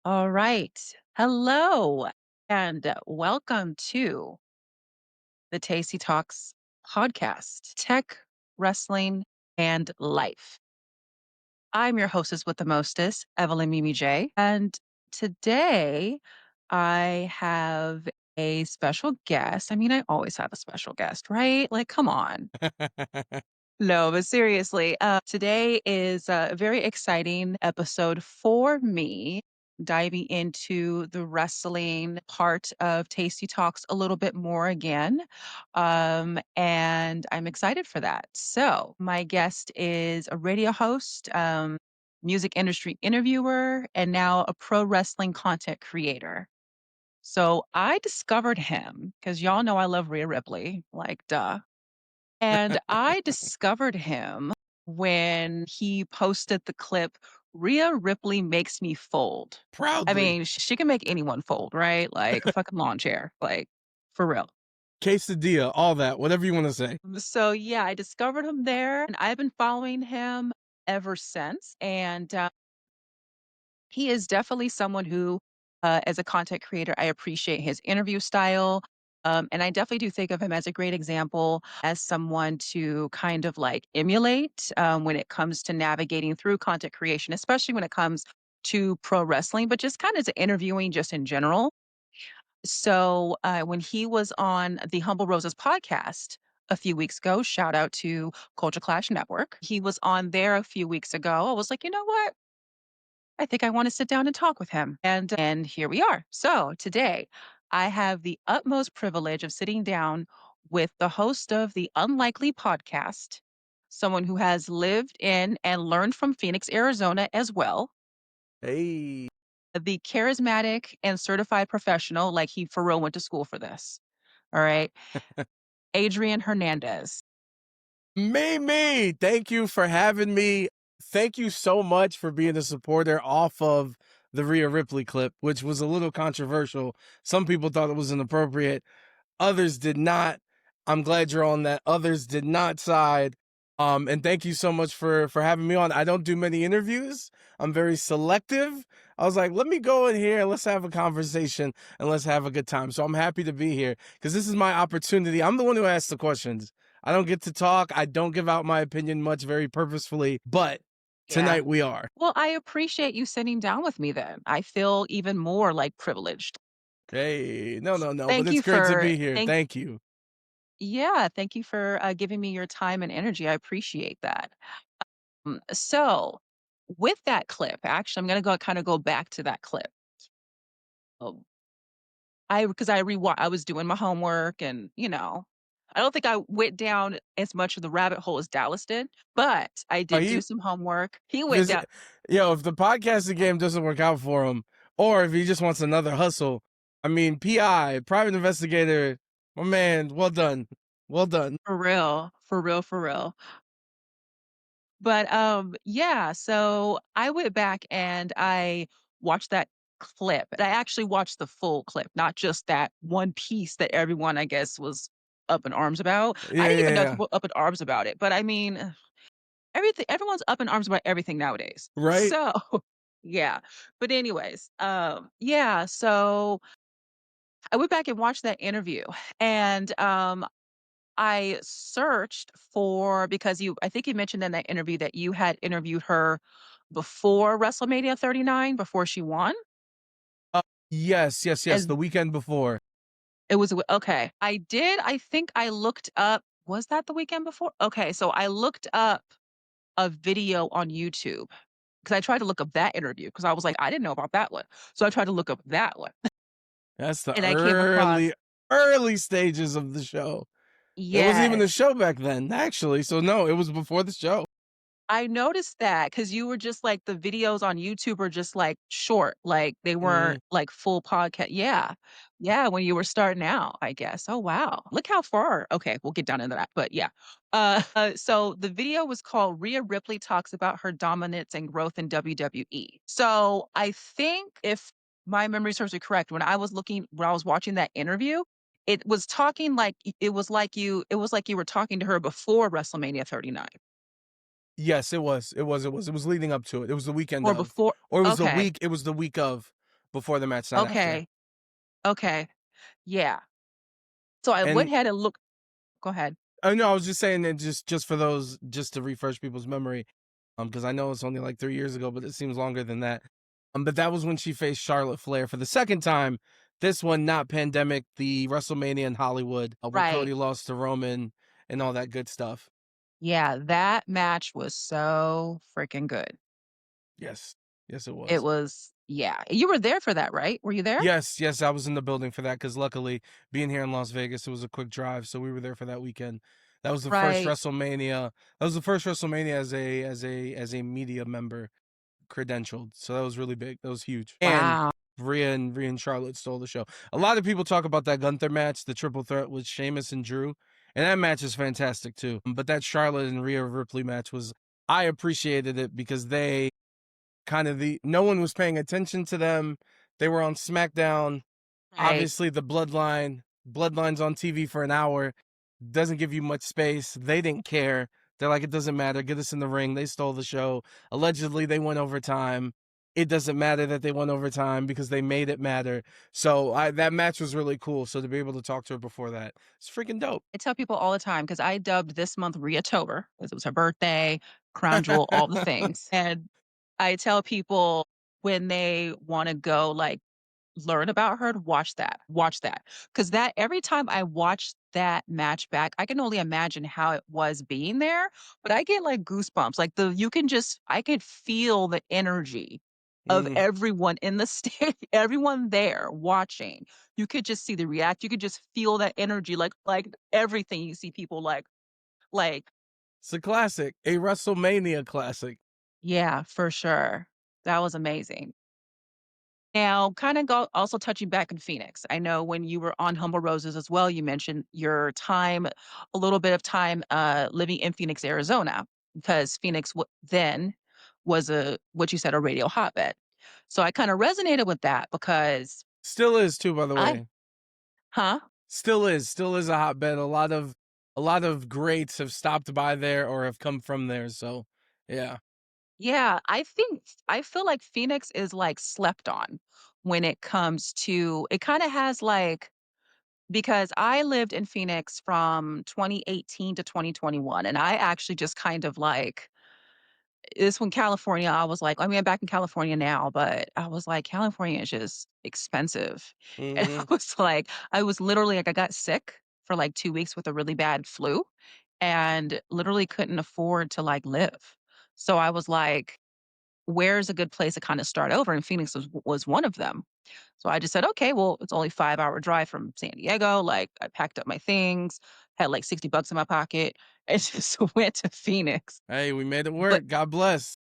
All right. Hello and welcome to the Tasty Talks podcast, Tech, Wrestling, and Life. I'm your hostess with the mostest, Evelynn Mimi Jae. And today I have a special guest. I mean, I always have a special guest, right? Like, come on. No, but seriously, today is a very exciting episode for me, diving into the wrestling part of Tasty Talks a little bit more again. And I'm excited for that. So, my guest is a radio host, music industry interviewer, and now a pro wrestling content creator. So, I discovered him because y'all know I love Rhea Ripley, like, duh. And I discovered him when he posted the clip, "Rhea Ripley makes me fold." I Proudly. mean, she can make anyone fold, right? Like a fucking lawn chair, like, for real. Quesadilla, all that, whatever you wanna say. So, yeah, I discovered him there, and I've been following him ever since, and, he is definitely someone who, as a content creator, I appreciate his interview style. And I definitely do think of him as a great example as someone to kind of like emulate when it comes to navigating through content creation, especially when it comes to pro wrestling, but just kind of to interviewing just in general. So when he was on the Humble Roses podcast a few weeks ago, shout out to Culture Clash Network, he was on there a few weeks ago. I was like, you know what? I think I want to sit down and talk with him. And here we are. So today, I have the utmost privilege of sitting down with the host of the Unlikely podcast, someone who has lived in and learned from Phoenix, Arizona as well, Hey. the charismatic and certified professional, like he for real went to school for this. All right. Adrian Hernandez. Mimi, thank you for having me. Thank you so much for being a supporter off of the Rhea Ripley clip, which was a little controversial. Some people thought it was inappropriate. Others did not. I'm glad you're on that others did not side. And thank you so much for having me on. I don't do many interviews. I'm very selective. I was like, let me go in here and let's have a conversation and let's have a good time. So I'm happy to be here because this is my opportunity. I'm the one who asks the questions. I don't get to talk. I don't give out my opinion much very purposefully, but Yeah. tonight we are. Well, I appreciate you sitting down with me then. I feel even more like privileged. Hey, no, no, no, but Thank it's you great to for be here. thank Thank you. Yeah, thank you for giving me your time and energy. I appreciate that. So, with that clip, actually, I'm going to go kind of go back to that clip. Oh, I was doing my homework, and I don't think I went down as much of the rabbit hole as Dallas did, but I Are did do you some homework. He went Because, down if the podcasting game doesn't work out for him, or if he just wants another hustle, I mean, PI, private investigator, my man, well done. Well done. for real, for real, for real. But, yeah, so I went back and I watched that clip, and I actually watched the full clip, not just that one piece that everyone, I guess, was up in arms about. I Yeah, didn't even yeah, know yeah. people were up in arms about it, but I mean, everyone's up in arms about everything nowadays. Right? So, yeah. But anyways, yeah, so I went back and watched that interview, and, I searched for because I think you mentioned in that interview that you had interviewed her before WrestleMania 39, before she won? Uh, yes, yes, yes. As The weekend before. it was okay. I think I looked up was that the weekend before? Okay, so I looked up a video on YouTube because I tried to look up that interview because I was like, "I didn't know about that one." So I tried to look up that one, That's the and I came across early stages of the show. It wasn't even the yes. show back then, actually. So no, it was before the show. I noticed that because you were just like the videos on YouTube are just, like, short, like, they weren't, Mm, like, full podcast yeah. Yeah, when you were starting out, I guess. Oh, wow. Look how far okay, we'll get down into that, but yeah. So the video was called "Rhea Ripley Talks About Her Dominance and Growth in WWE." So, I think if my memory serves me correct, when I was watching that interview, it was talking like it was like you were talking to her before WrestleMania 39. yes, it was. It was leading up to it. It was the weekend Or of. before Or it was the okay, week. It was the week of. before the match, not after. Okay. Okay. Yeah. So I went And ahead and looked. Go ahead. oh no, I was just saying that just for those, just to refresh people's memory, because I know it's only like 3 years ago, but it seems longer than that. But that was when she faced Charlotte Flair for the second time. This one, not pandemic, the WrestleMania in Hollywood, where Right. Cody lost to Roman and all that good stuff. Yeah, that match was so freaking good. Yes, yes, it It was. was yeah. You were there for that, right? Were you there? Yes, yes, I was in the building for that because luckily, being here in Las Vegas, it was a quick drive, so we were there for that weekend. That was the first Right. WrestleMania. That was the first WrestleMania as a media member credentialed. So that was really big. That was huge. And Wow. Rhea and Charlotte stole the show. A lot of people talk about that Gunther match, the triple threat with Sheamus and Drew, and that match is fantastic too. But that Charlotte and Rhea Ripley match was, I appreciated it because they kind of no one was paying attention to them. They were on SmackDown. Right. Obviously, the Bloodline's on TV for an hour, doesn't give you much space. They didn't care. They're like, it doesn't matter. Get us in the ring. They stole the show. Allegedly, they went overtime. It doesn't matter that they went overtime because they made it matter. So that match was really cool. So to be able to talk to her before that, it's freaking dope. I tell people all the time because I dubbed this month Rhea-tober because it was her birthday, crown jewel, all the things. And I tell people when they wanna go, like, learn about her to watch that, because that every time I watch that match back, I can only imagine how it was being there, but I get, like, goosebumps, like, the you can just I could feel the energy of Mm, everyone in the state, everyone there watching. You could just see the react you could just feel that energy, like, everything you see people like it's a classic, a WrestleMania classic. yeah, for sure. That was amazing. Now, kinda go also touching back in Phoenix. I know when you were on Humble Roses as well, you mentioned your time a little bit of time, living in Phoenix, Arizona, because Phoenix then was a what you said, a radio hotbed. So I kinda resonated with that because Still is too, by the I way. Huh? Still is a hotbed. A lot of greats have stopped by there or have come from there. So, yeah. Yeah, I feel like Phoenix is, like, slept on when it comes to it kinda has, like because I lived in Phoenix from 2018 to 2021, and I actually just kind of like this when California, I was like I mean, I'm back in California now, but I was like, "California is just expensive." And I Mhm. was like I was literally like I got sick for, like, 2 weeks with a really bad flu and literally couldn't afford to, like, live. So I was like, "Where's a good place to kinda start over?" And Phoenix was one of them. So I just said, "Okay, well, it's only 5-hour drive from San Diego." Like, I packed up my things, had, like, $60 in my pocket, and just went to Phoenix. Hey, we made it But work. God bless.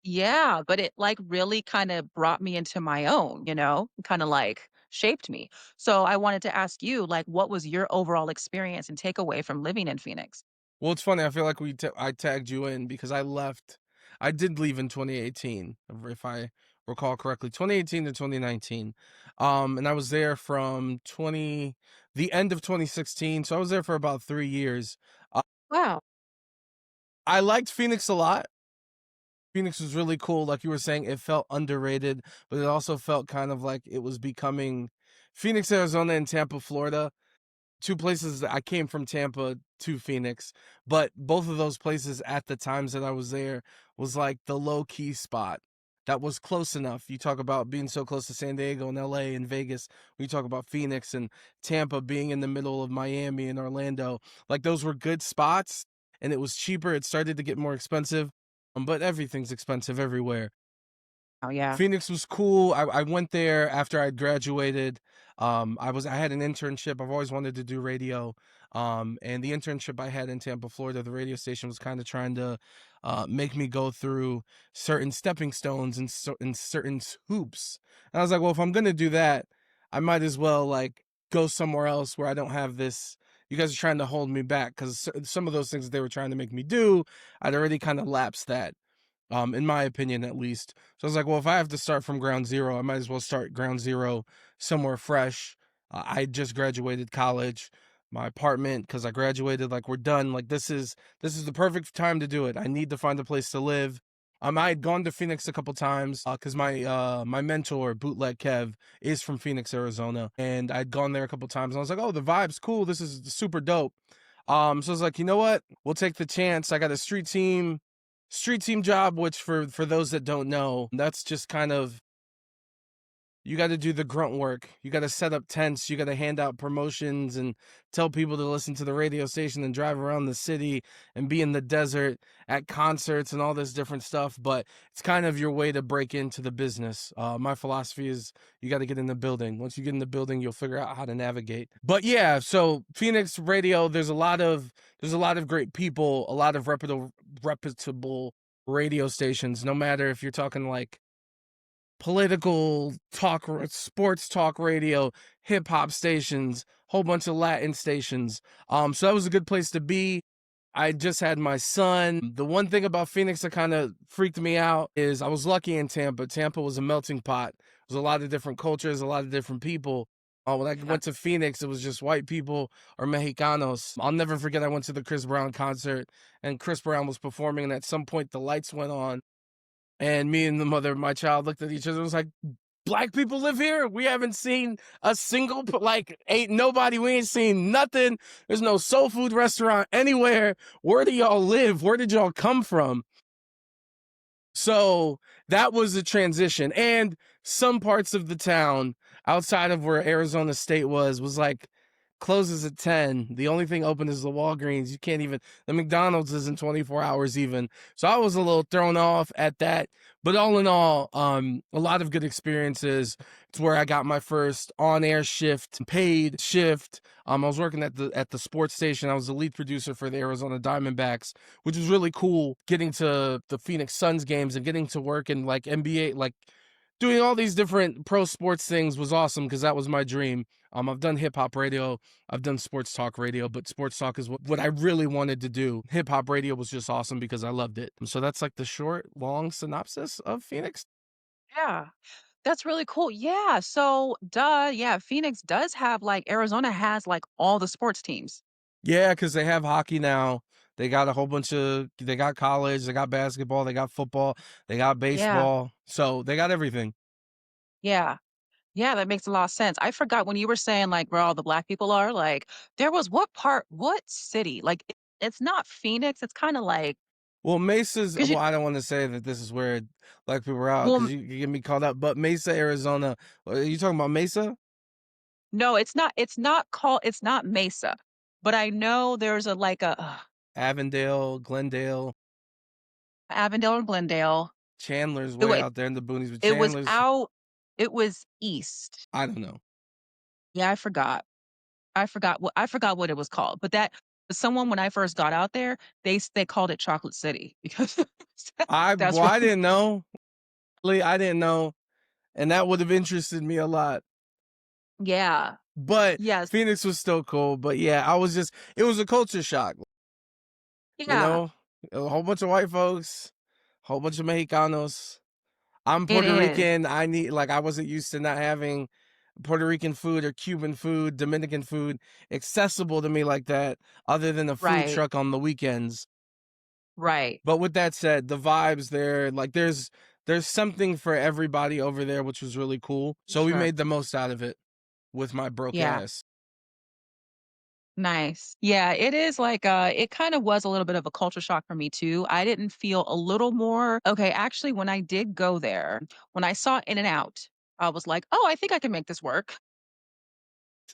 yeah, but it, like, really kinda brought me into my own, you know? Kinda, like, shaped me. So I wanted to ask you, like, what was your overall experience and takeaway from living in Phoenix? Well, it's funny. I feel like I tagged you in because I left. I did leave in 2018, if I recall correctly, 2018 to 2019. And I was there from the end of 2016. So I was there for about 3 years. Uh, Wow. I liked Phoenix a lot. Phoenix was really cool. Like you were saying, it felt underrated, but it also felt kind of like it was becoming Phoenix, Arizona, and Tampa, Florida. Two places that I came from Tampa to Phoenix, but both of those places at the times that I was there was like the low key spot that was close enough. You talk about being so close to San Diego and LA and Vegas. When you talk about Phoenix and Tampa being in the middle of Miami and Orlando, like those were good spots and it was cheaper. It started to get more expensive, but everything's expensive everywhere. Oh, yeah. Phoenix was cool. I went there after I graduated. I had an internship. I've always wanted to do radio. And the internship I had in Tampa, Florida, the radio station was kind of trying to make me go through certain stepping stones and certain hoops. And I was like, well, if I'm gonna do that, I might as well like go somewhere else where I don't have this. You guys are trying to hold me back because some of those things that they were trying to make me do, I'd already kind of lapsed that, in my opinion, at least. So I was like, well, if I have to start from ground zero, I might as well start ground zero somewhere fresh. I just graduated college, my apartment, because I graduated, like we're done. Like this is the perfect time to do it. I need to find a place to live. I had gone to Phoenix a couple times because my mentor Bootleg Kev is from Phoenix, Arizona, and I'd gone there a couple times. And I was like, oh, the vibe's cool. This is super dope. So I was like, you know what? We'll take the chance. I got a street team job, which for those that don't know, that's just kind of you got to do the grunt work. You got to set up tents. You got to hand out promotions and tell people to listen to the radio station and drive around the city and be in the desert at concerts and all this different stuff. But it's kind of your way to break into the business. My philosophy is you got to get in the building. Once you get in the building, you'll figure out how to navigate. But yeah, so Phoenix radio, there's a lot of great people, a lot of reputable radio stations. No matter if you're talking like political talk, sports talk radio, hip hop stations, whole bunch of Latin stations. So that was a good place to be. I just had my son. The one thing about Phoenix that kind of freaked me out is I was lucky in Tampa. Tampa was a melting pot. It was a lot of different cultures, a lot of different people. When I Yeah. went to Phoenix, it was just white people or Mexicanos. I'll never forget I went to the Chris Brown concert and Chris Brown was performing, and at some point the lights went on and me and the mother of my child looked at each other and was like, black people live here? We haven't seen a single, like, ain't nobody, we ain't seen nothing. There's no soul food restaurant anywhere. Where do y'all live? Where did y'all come from? So that was a transition. And some parts of the town outside of where Arizona State was like closes at 10. The only thing open is the Walgreens. You can't even, the McDonald's isn't 24 hours even. So I was a little thrown off at that. But all in all, a lot of good experiences. It's where I got my first on-air shift, paid shift. I was working at the sports station. I was the lead producer for the Arizona Diamondbacks, which was really cool, getting to the Phoenix Suns games and getting to work in like NBA, like doing all these different pro sports things was awesome because that was my dream. I've done hip hop radio, I've done sports talk radio, but sports talk is what I really wanted to do. Hip hop radio was just awesome because I loved it. So that's like the short, long synopsis of Phoenix. Yeah. That's really cool. Yeah. So, duh. Yeah. Phoenix does have like Arizona has like all the sports teams. Yeah, because they have hockey now. They got a whole bunch of, they got college, they got basketball, they got football, they got Yeah. baseball. So they got everything. Yeah. Yeah. That makes a lot of sense. I forgot when you were saying like where all the black people are, like there was what city? Like it's not Phoenix. It's kind of like, Well, Mesa's, because you, well, I don't want to say that this is where black people are out well, because you get me called out, but Mesa, Arizona, are you talking about Mesa? no, it's not Mesa, but I know there's a like a Avondale, Glendale, Avondale and Glendale. Chandler's It, way wa- out there in the boonies, but it was Chandler's, out, it was east. I don't know. Yeah, I forgot. I forgot what it was called, but that someone when I first got out there, they called it Chocolate City because that's Well, where I didn't know. I didn't know, and that would have interested me a lot. yeah. But Yes. Phoenix was still cool. But yeah, it was a culture shock, you Yeah, know? A whole bunch of white folks, whole bunch of Mexicanos. I'm it Puerto is. Rican. I wasn't used to not having Puerto Rican food or Cuban food, Dominican food accessible to me like that, other than a food Right, truck on the weekends. right. But with that said, the vibes there, like there's something for everybody over there, which was really cool. So we Sure. made the most out of it with my broke Yeah, ass. nice. Yeah, it is like, it kind of was a little bit of a culture shock for me too. I didn't feel a little more okay, actually, when I did go there, when I saw In and Out, I was like, "Oh, I think I can make this work."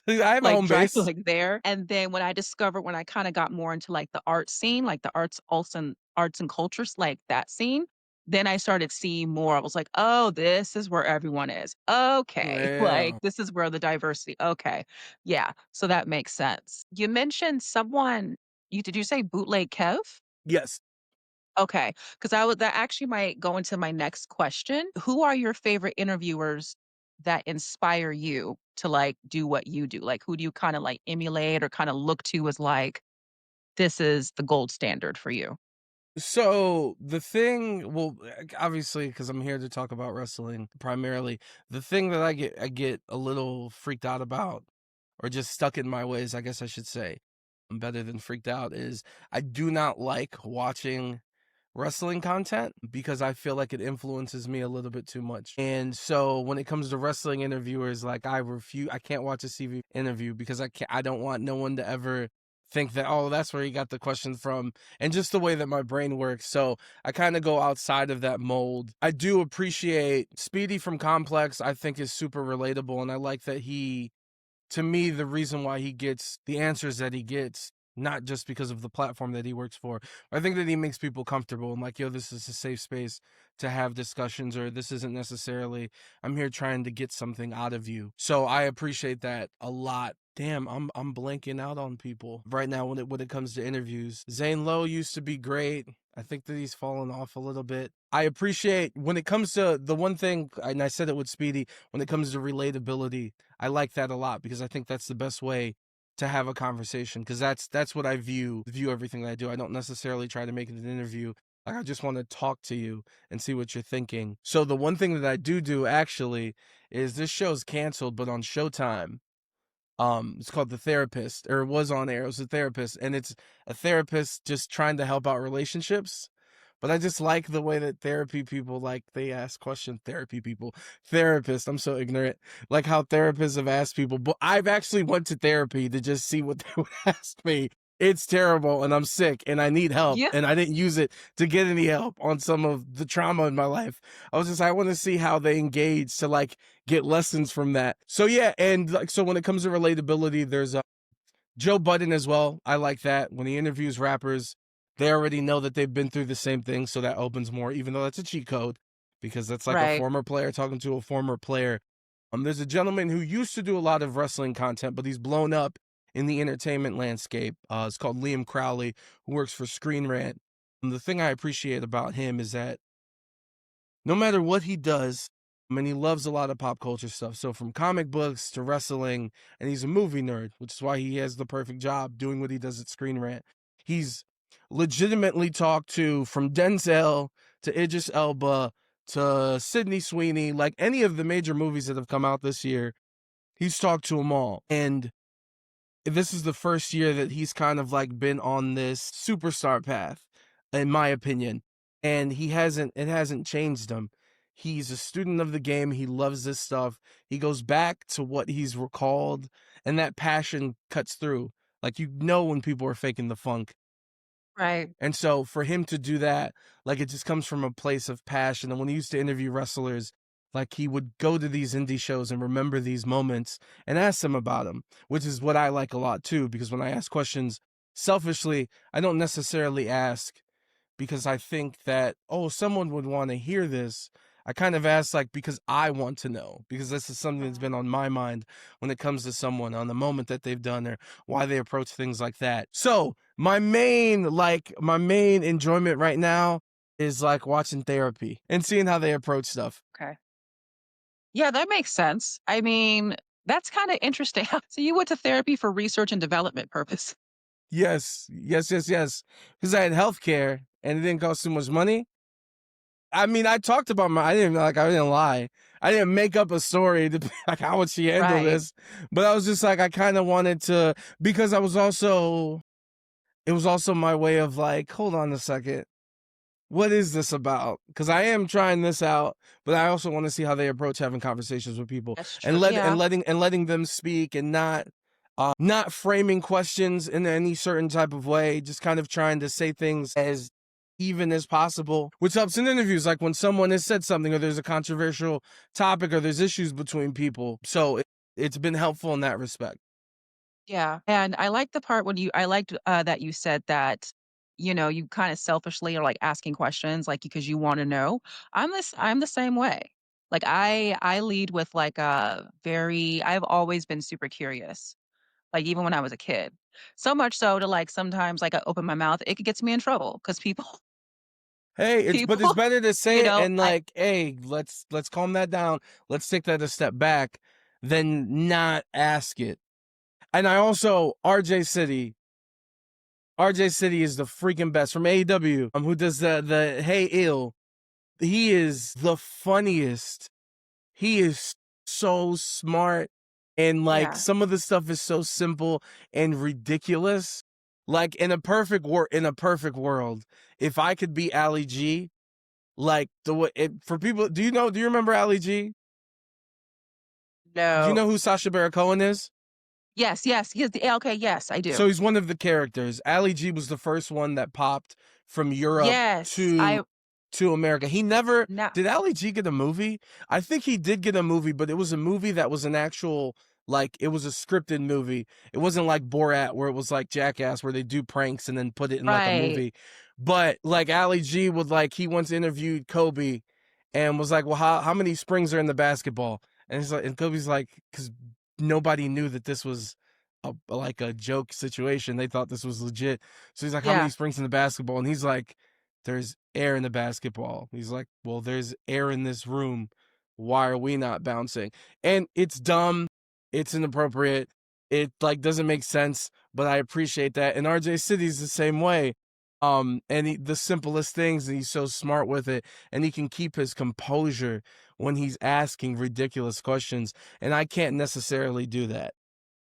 I have a Like, home drive, base. like, there, and then when I discovered when I kinda got more into, like, the art scene, like, the arts and cultures, like, that scene, then I started seeing more. I was like, "Oh, this is where everyone is. Okay." Like, Yeah. this is where the diversity okay. Yeah, so that makes sense. You mentioned someone did you say Bootleg Kev? Yes. Okay, because I would that actually might go into my next question. Who are your favorite interviewers that inspire you to, like, do what you do? Like, who do you kinda, like, emulate or kinda look to as, like, this is the gold standard for you? So the thing, well, obviously, because I'm here to talk about wrestling primarily, the thing that I get a little freaked out about, or just stuck in my ways, I guess I should say, better than freaked out, is I do not like watching wrestling content because I feel like it influences me a little bit too much. And so when it comes to wrestling interviewers, like I can't watch a CV interview because I don't want no one to ever think that, oh, that's where he got the question from, and just the way that my brain works. So I kind of go outside of that mold. I do appreciate Speedy from Complex, I think is super relatable, and I like that to me, the reason why he gets the answers that he gets, not just because of the platform that he works for, I think that he makes people comfortable and like, yo, this is a safe space to have discussions, or this isn't necessarily, I'm here trying to get something out of you. So I appreciate that a lot. Damn, I'm blanking out on people right now when it comes to interviews. Zane Lowe used to be great. I think that he's fallen off a little bit. I appreciate when it comes to the one thing, and I said it with Speedy, when it comes to relatability, I like that a lot because I think that's the best way to have a conversation, because that's what I view everything that I do. I don't necessarily try to make it an interview. Like, I just want to talk to you and see what you're thinking. So the one thing that I do actually is, this show's canceled, but on Showtime, it's called The Therapist, or it was on air. It was The Therapist, and it's a therapist just trying to help out relationships. But I just like the way that therapy people, like, they ask questions. Therapy people, therapists. I'm so ignorant. Like how therapists have asked people. But I've actually went to therapy to just see what they would ask me. It's terrible, and I'm sick, and I need help, Yeah. and I didn't use it to get any help on some of the trauma in my life. I want to see how they engage to like get lessons from that. So yeah, and like, so when it comes to relatability, there's Joe Budden as well. I like that. When he interviews rappers, they already know that they've been through the same thing, so that opens more, even though that's a cheat code, because that's like a Right. former player talking to a former player. There's a gentleman who used to do a lot of wrestling content, but he's blown up in the entertainment landscape. It's called Liam Crowley, who works for Screen Rant. And the thing I appreciate about him is that no matter what he does, I mean, he loves a lot of pop culture stuff. So from comic books to wrestling, and he's a movie nerd, which is why he has the perfect job doing what he does at Screen Rant. He's legitimately talked to, from Denzel to Idris Elba to Sydney Sweeney, like any of the major movies that have come out this year, he's talked to them all. And this is the first year that he's kind of like been on this superstar path, in my opinion. And it hasn't changed him. He's a student of the game. He loves this stuff. He goes back to what he's recalled, and that passion cuts through. Like, you know, when people are faking the funk. Right. And so for him to do that, like, it just comes from a place of passion. And when he used to interview wrestlers, like, he would go to these indie shows and remember these moments and ask them about them, which is what I like a lot too, because when I ask questions selfishly, I don't necessarily ask because I think that, oh, someone would want to hear this. I kind of ask like because I want to know, because this is something that's been on my mind when it comes to someone, on the moment that they've done or why they approach things like that. So my main enjoyment right now is like watching therapy and seeing how they approach stuff. Okay. Yeah, that makes sense. I mean, that's kind of interesting. So you went to therapy for research and development purpose. Yes. Because I had healthcare and it didn't cost too much money. I mean, I talked about I didn't lie. I didn't make up a story to be like, how would she handle Right. this? But I was just like, I kind of wanted to, because it was also my way of like, hold on a second. What is this about? Because I am trying this out, but I also want to see how they approach having conversations with people, That's true. and Yeah. letting them speak, and not framing questions in any certain type of way, just kind of trying to say things as even as possible, which helps in interviews, like when someone has said something or there's a controversial topic or there's issues between people. So it's been helpful in that respect. Yeah, and I like the part when I liked, that you said that, you kinda selfishly are, like, asking questions, like, because you wanna know. I'm the same way. Like, I lead with, like, a very I've always been super curious, like, even when I was a kid. So much so to, like, sometimes, like, I open my mouth, it gets me in trouble because people Hey, but it's people, better to say it and I like, hey, let's calm that down. Let's take that a step back than not ask it. And I also RJ City is the freaking best from AEW. Who does the Hey Ill. He is the funniest. He is so smart, and like yeah, some of the stuff is so simple and ridiculous. Like in a perfect world, if I could be Ali G, like the way for people, do you remember Ali G? Do you No. know who Sacha Baron Cohen is? Yes, yes, he is the okay, yes, I do. So he's one of the characters. Ali G was the first one that popped from Europe Yes, to I America. He never now did Ali G get a movie? I think he did get a movie, but it was a movie that was an actual like it was a scripted movie. It wasn't like Borat where it was like Jackass where they do pranks and then put it in like a right. movie. But like Ali G would like he once interviewed Kobe and was like, "Well, how many springs are in the basketball?" And he's like and Kobe's like cuz nobody knew that this was like a joke situation. They thought this was legit. So he's like, "How many Yeah, springs in the basketball?" And he's like, "There's air in the basketball." He's like, "Well, there's air in this room. Why are we not bouncing?" And it's dumb. It's inappropriate. It like doesn't make sense, but I appreciate that. And RJ City's the same way. And the simplest things, and he's so smart with it, and he can keep his composure when he's asking ridiculous questions. And I can't necessarily do that.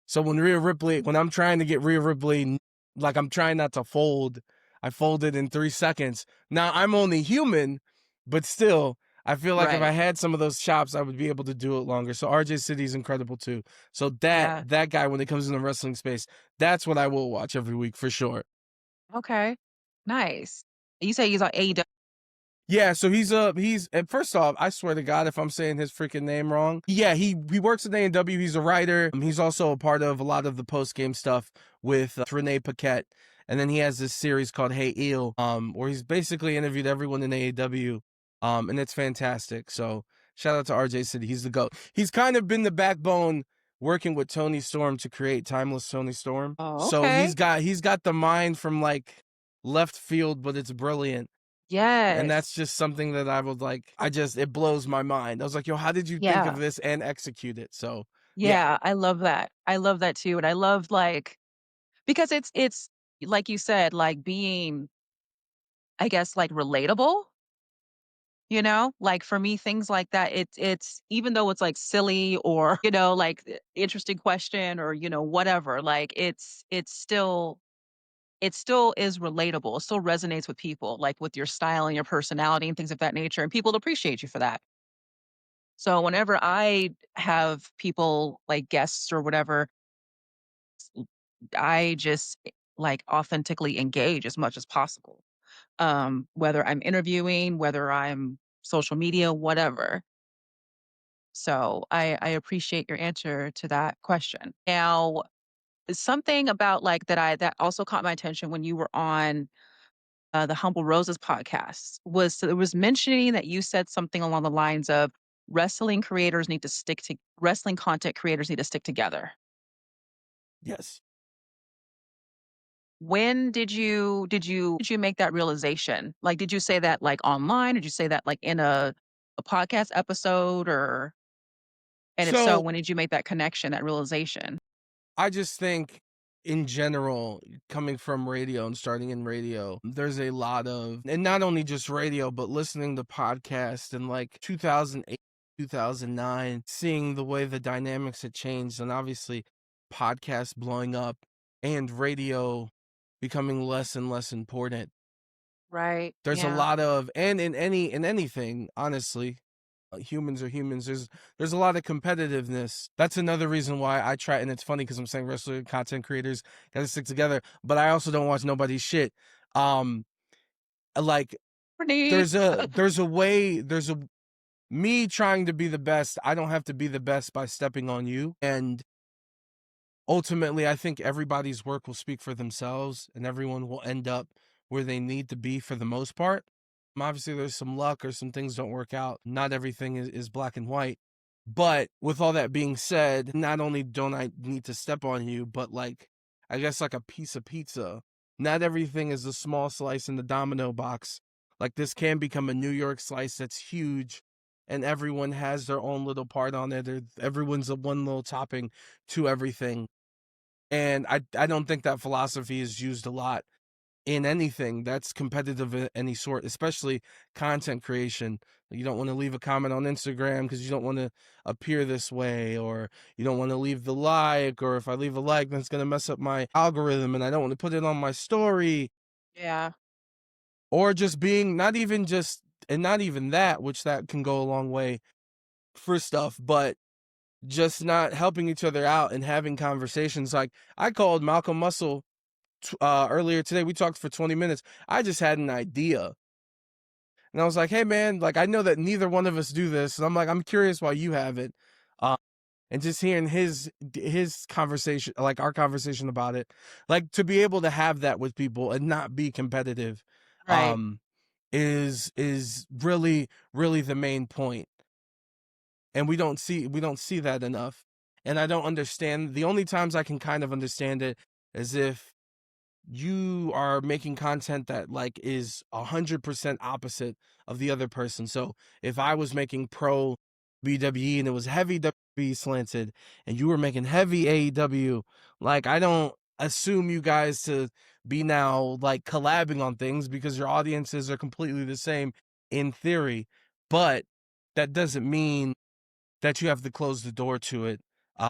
So when I'm trying to get Rhea Ripley, like I'm trying not to fold, I folded in 3 seconds. Now I'm only human, but still, I feel like if I right. had some of those chops, I would be able to do it longer. So RJ City's incredible too. So Yeah, that guy, when it comes in the wrestling space, that's what I will watch every week for sure. okay. Nice. You say he's on AEW. Yeah, so he's and first off, I swear to God, if I'm saying his freaking name wrong, yeah, he works at A&W. He's a writer. He's also a part of a lot of the post game stuff with Renee Paquette, and then he has this series called Hey Eel, where he's basically interviewed everyone in AEW, and it's fantastic. So shout out to RJ City, he's the GOAT. He's kind of been the backbone working with Tony Storm to create Timeless Tony Storm. Oh, So okay. he's got the mind from like left field, but it's brilliant. And Yes. that's just something that I would like it blows my mind. I was like, "Yo, how did you think of Yeah. this and execute it?" So, yeah. Yeah, I love that. I love that too, and I love, like because it's like you said, like, being, I guess, like, relatable, you know? Like, for me, things like that, it's even though it's, like, silly or, like, interesting question or, whatever, like, it still is relatable. It still resonates with people, like, with your style and your personality and things of that nature, and people appreciate you for that. So whenever I have people, like, guests or whatever, I just, like, authentically engage as much as possible. Whether I'm interviewing, whether I'm social media, whatever. So I appreciate your answer to that question. Now, something about like that also caught my attention when you were on the Humble Roses podcast was it was mentioning that you said something along the lines of wrestling content creators need to stick together. Yes. When did you make that realization? Like, did you say that, like, online? Did you say that, like, in a podcast episode? Or and if so, So, when did you make that connection, that realization? I just think in general, coming from radio and starting in radio, there's a lot of and not only just radio, but listening to podcasts in like 2008, 2009, seeing the way the dynamics had changed and obviously podcasts blowing up and radio becoming less and less important. Right, There's a yeah. lot of and in anything, honestly, humans are humans. There's a lot of competitiveness. That's another reason why I try, and it's funny because I'm saying wrestler content creators gotta stick together, but I also don't watch nobody's shit. Um, like Pretty there's a me trying to be the best. I don't have to be the best by stepping on you, and ultimately, I think everybody's work will speak for themselves and everyone will end up where they need to be for the most part. Obviously, there's some luck or some things don't work out. Not everything is black and white. But with all that being said, not only don't I need to step on you, but like, I guess like a piece of pizza. Not everything is a small slice in the domino box. Like, this can become a New York slice that's huge and everyone has their own little part on it. Everyone's a one little topping to everything. And I don't think that philosophy is used a lot in anything that's competitive of any sort, especially content creation. You don't want to leave a comment on Instagram because you don't want to appear this way, or you don't want to leave the like, or if I leave a like, then it's going to mess up my algorithm and I don't want to put it on my story, Yeah. or just being not even just, and not even that, which that can go a long way for stuff, but just not helping each other out and having conversations. Like I called Malcolm Muscle earlier today. We talked for 20 minutes. I just had an idea. And I was like, hey, man, like, I know that neither one of us do this. And I'm like, I'm curious why you have it. Uh, and just hearing his conversation, like our conversation about it, like to be able to have that with people and not be competitive, Right. um, is really, really the main point. And we don't see that enough. And I don't understand. The only times I can kind of understand it is if you are making content that like is 100% opposite of the other person. So if I was making pro BWE and it was heavy WWE slanted and you were making heavy AEW, like I don't assume you guys to be now like collabing on things because your audiences are completely the same in theory, but that doesn't mean that you have to close the door to it. Uh,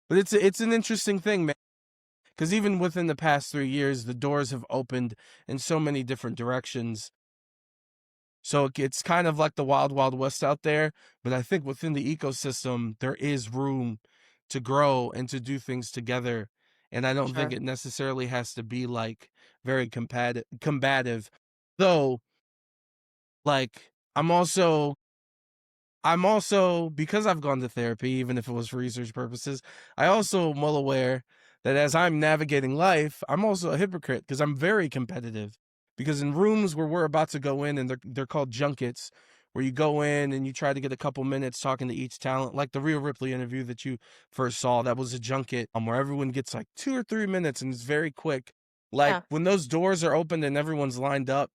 but it's an interesting thing, man. Because even within the past 3 years, the doors have opened in so many different directions. So it's kind of like the wild, wild west out there. But I think within the ecosystem, there is room to grow and to do things together. And I don't think Sure. it necessarily has to be like very combative. Though, like, I'm also, because I've gone to therapy, even if it was for research purposes, I also am well aware that as I'm navigating life, I'm also a hypocrite because I'm very competitive. Because in rooms where we're about to go in, and they're called junkets, where you go in and you try to get a couple minutes talking to each talent, like the Rhea Ripley interview that you first saw, that was a junket, where everyone gets like 2 or 3 minutes and it's very quick. Like Yeah. when those doors are opened and everyone's lined up,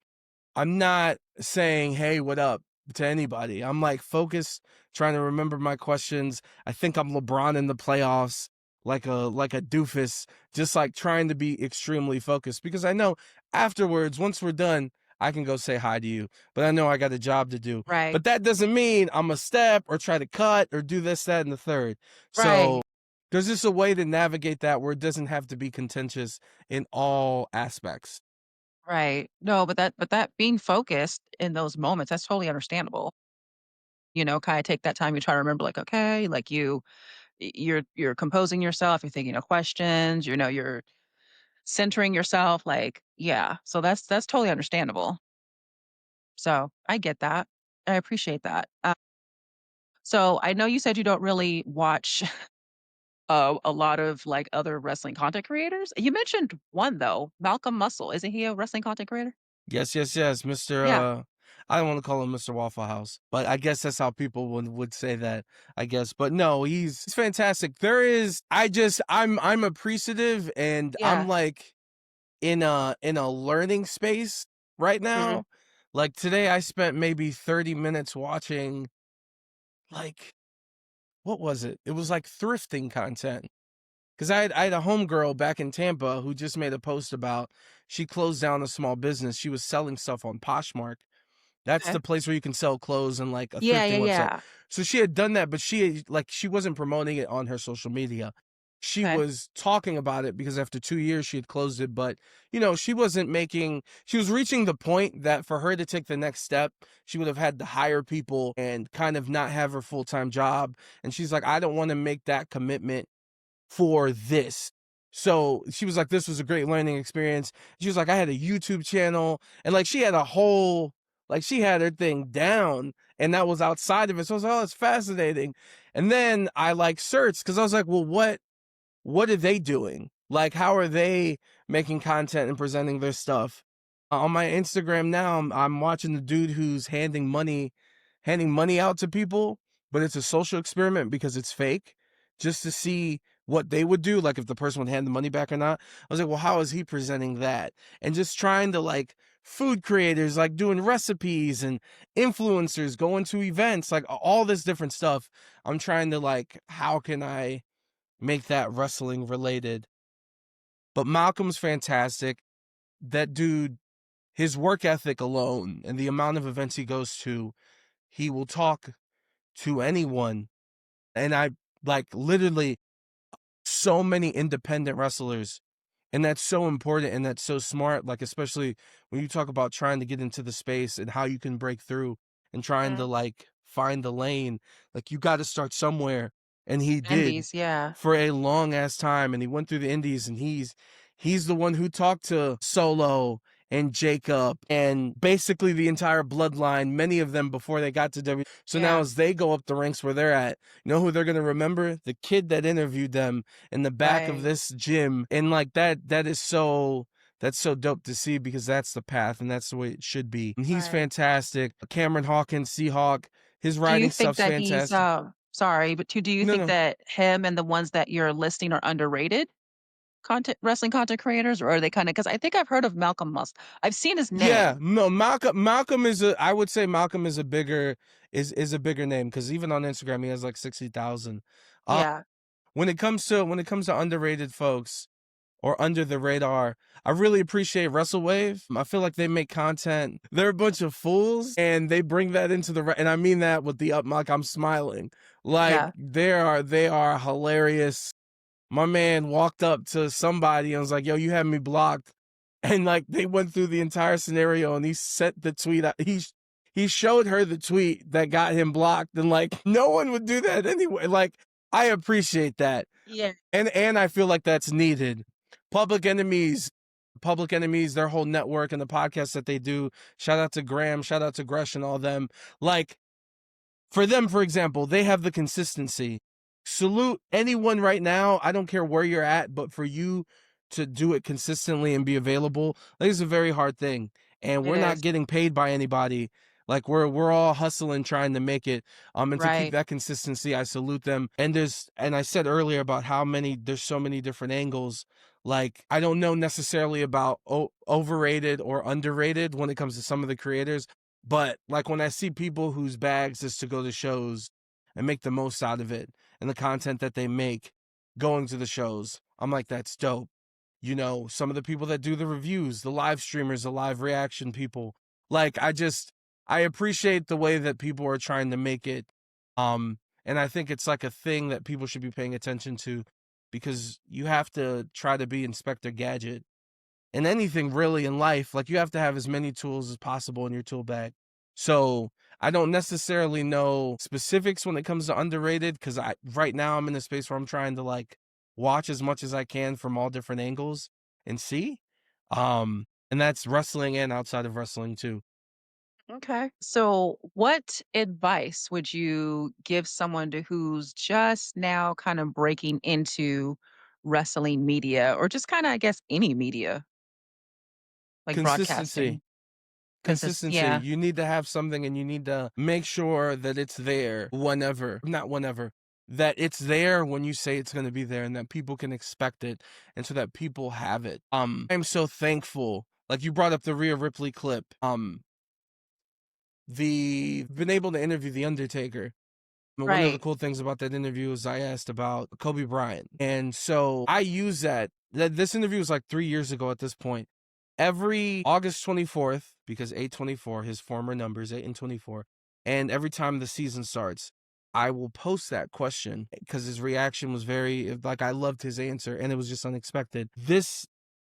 I'm not saying, "Hey, what up?" to anybody. I'm like focused, trying to remember my questions. I think I'm LeBron in the playoffs, like a doofus, just like trying to be extremely focused because I know afterwards, once we're done, I can go say hi to you. But I know I got a job to do. Right. But that doesn't mean I'm a step or try to cut or do this, that, and the third. So Right. there's just a way to navigate that where it doesn't have to be contentious in all aspects. Right. No, but that being focused in those moments, that's totally understandable. Kinda take that time, you try to remember, like, okay, like, you're composing yourself, you're thinking of questions, you're centering yourself, like, yeah. So that's totally understandable. So, I get that. I appreciate that. So I know you said you don't really watch, a lot of, like, other wrestling content creators. You mentioned one, though, Malcolm Muscle. Isn't he a wrestling content creator? Yes, yes, yes, Mr. Yeah. I don't want to call him Mr. Waffle House, but I guess that's how people would say that, I guess. But no, he's fantastic. There is I'm appreciative and I'm Yeah. like in a learning space right Mhm. now. Like today I spent maybe 30 minutes watching like what was it? It was like thrifting content. Because I had a homegirl back in Tampa who just made a post about she closed down a small business. She was selling stuff on Poshmark. That's Okay. the place where you can sell clothes and like a Yeah, yeah, thrifting website. yeah. So she had done that, but she wasn't promoting it on her social media. She Okay. was talking about it because after 2 years she had closed it, but she was reaching the point that for her to take the next step, she would have had to hire people and kind of not have her full-time job. And she's like, I don't want to make that commitment for this. So she was like, this was a great learning experience. She was like, I had a YouTube channel and like she had her thing down and that was outside of it. So I was like, oh, it's fascinating. And then I like searched because I was like, well, what are they doing? Like, how are they making content and presenting their stuff? On my Instagram now, I'm watching the dude who's handing money out to people, but it's a social experiment because it's fake, just to see what they would do, like if the person would hand the money back or not. I was like, well, how is he presenting that? And just trying to like food creators, like doing recipes and influencers going to events, like all this different stuff. I'm trying to like, how can I make that wrestling related? But Malcolm's fantastic. that dude, his work ethic alone and the amount of events he goes to, he will talk to anyone. And I like literally so many independent wrestlers. And that's so important and that's so smart. Like, especially when you talk about trying to get into the space and how you can break through and trying to Mhm. like find the lane, like you got to start somewhere. And he did Indies, yeah, for a long ass time. And he went through the indies and he's the one who talked to Solo and Jacob and basically the entire bloodline, many of them before they got to W. So now yeah, as they go up the ranks where they're at, you know who they're gonna remember? The kid that interviewed them in the back of right, this gym. And like that is so that's so dope to see because that's the path and that's the way it should be. And he's right. fantastic. Cameron Hawkins, Seahawk, his Do you writing think stuff's that he's, fantastic. sorry, but do you No, think no. that him and the ones that you're listing are underrated content creators, or are they kinda? Because I think I've heard of Malcolm Musk. I've seen his Yeah, name. no, Malcolm is a I would say Malcolm is a bigger is a bigger name because even on Instagram he has like 60,000. Uh Yeah, when it comes to underrated folks or under the radar, I really appreciate WrestleWave. I feel like they make content. They're a bunch of fools and they bring that into and I mean that with the up like I'm smiling. Like yeah, they are hilarious. My man walked up to somebody and was like, "Yo, you have me blocked." And like they went through the entire scenario and he sent the tweet out. He showed her the tweet that got him blocked and like no one would do that anyway. Like I appreciate that. yeah. And I feel like that's needed. Public Enemies, Public Enemies, their whole network and the podcast that they do. Shout out to Graham, shout out to Gresh and all them. Like for them, for example, they have the consistency. Salute anyone right now. I don't care where you're at, but for you to do it consistently and be available, like it's a very hard thing. And It we're not is. getting paid by anybody. Like we're all hustling trying to make it. And to keep Right, that consistency, I salute them. And I said earlier about how there's so many different angles. Like I don't know necessarily about overrated or underrated when it comes to some of the creators. But like when I see people whose bags is to go to shows and make the most out of it and the content that they make going to the shows, I'm like, that's dope. You know, some of the people that do the reviews, the live streamers, the live reaction people, like I appreciate the way that people are trying to make it. And I think it's like a thing that people should be paying attention to because you have to try to be Inspector Gadget in anything really in life. Like you have to have as many tools as possible in your tool bag. So I don't necessarily know specifics when it comes to underrated because I right now I'm in a space where I'm trying to like watch as much as I can from all different angles and see. And that's wrestling and outside of wrestling too. okay. So, what advice would you give someone who's just now kind of breaking into wrestling media or just kinda, I guess, any media, like Consistency. broadcasting? Consistency. Yeah, You need to have something and you need to make sure that it's there whenever, not whenever, that it's there when you say it's going to be there and that people can expect it and so that people have it. I'm so thankful. Like you brought up the Rhea Ripley clip. Been able to interview the Undertaker. And one of the right, cool things about that interview is I asked about Kobe Bryant. And so I use that this interview was like 3 years ago at this point. Every August 24th, because 8/24, his former numbers, 8 and 24. And every time the season starts, I will post that question because his reaction was very, like, I loved his answer and it was just unexpected.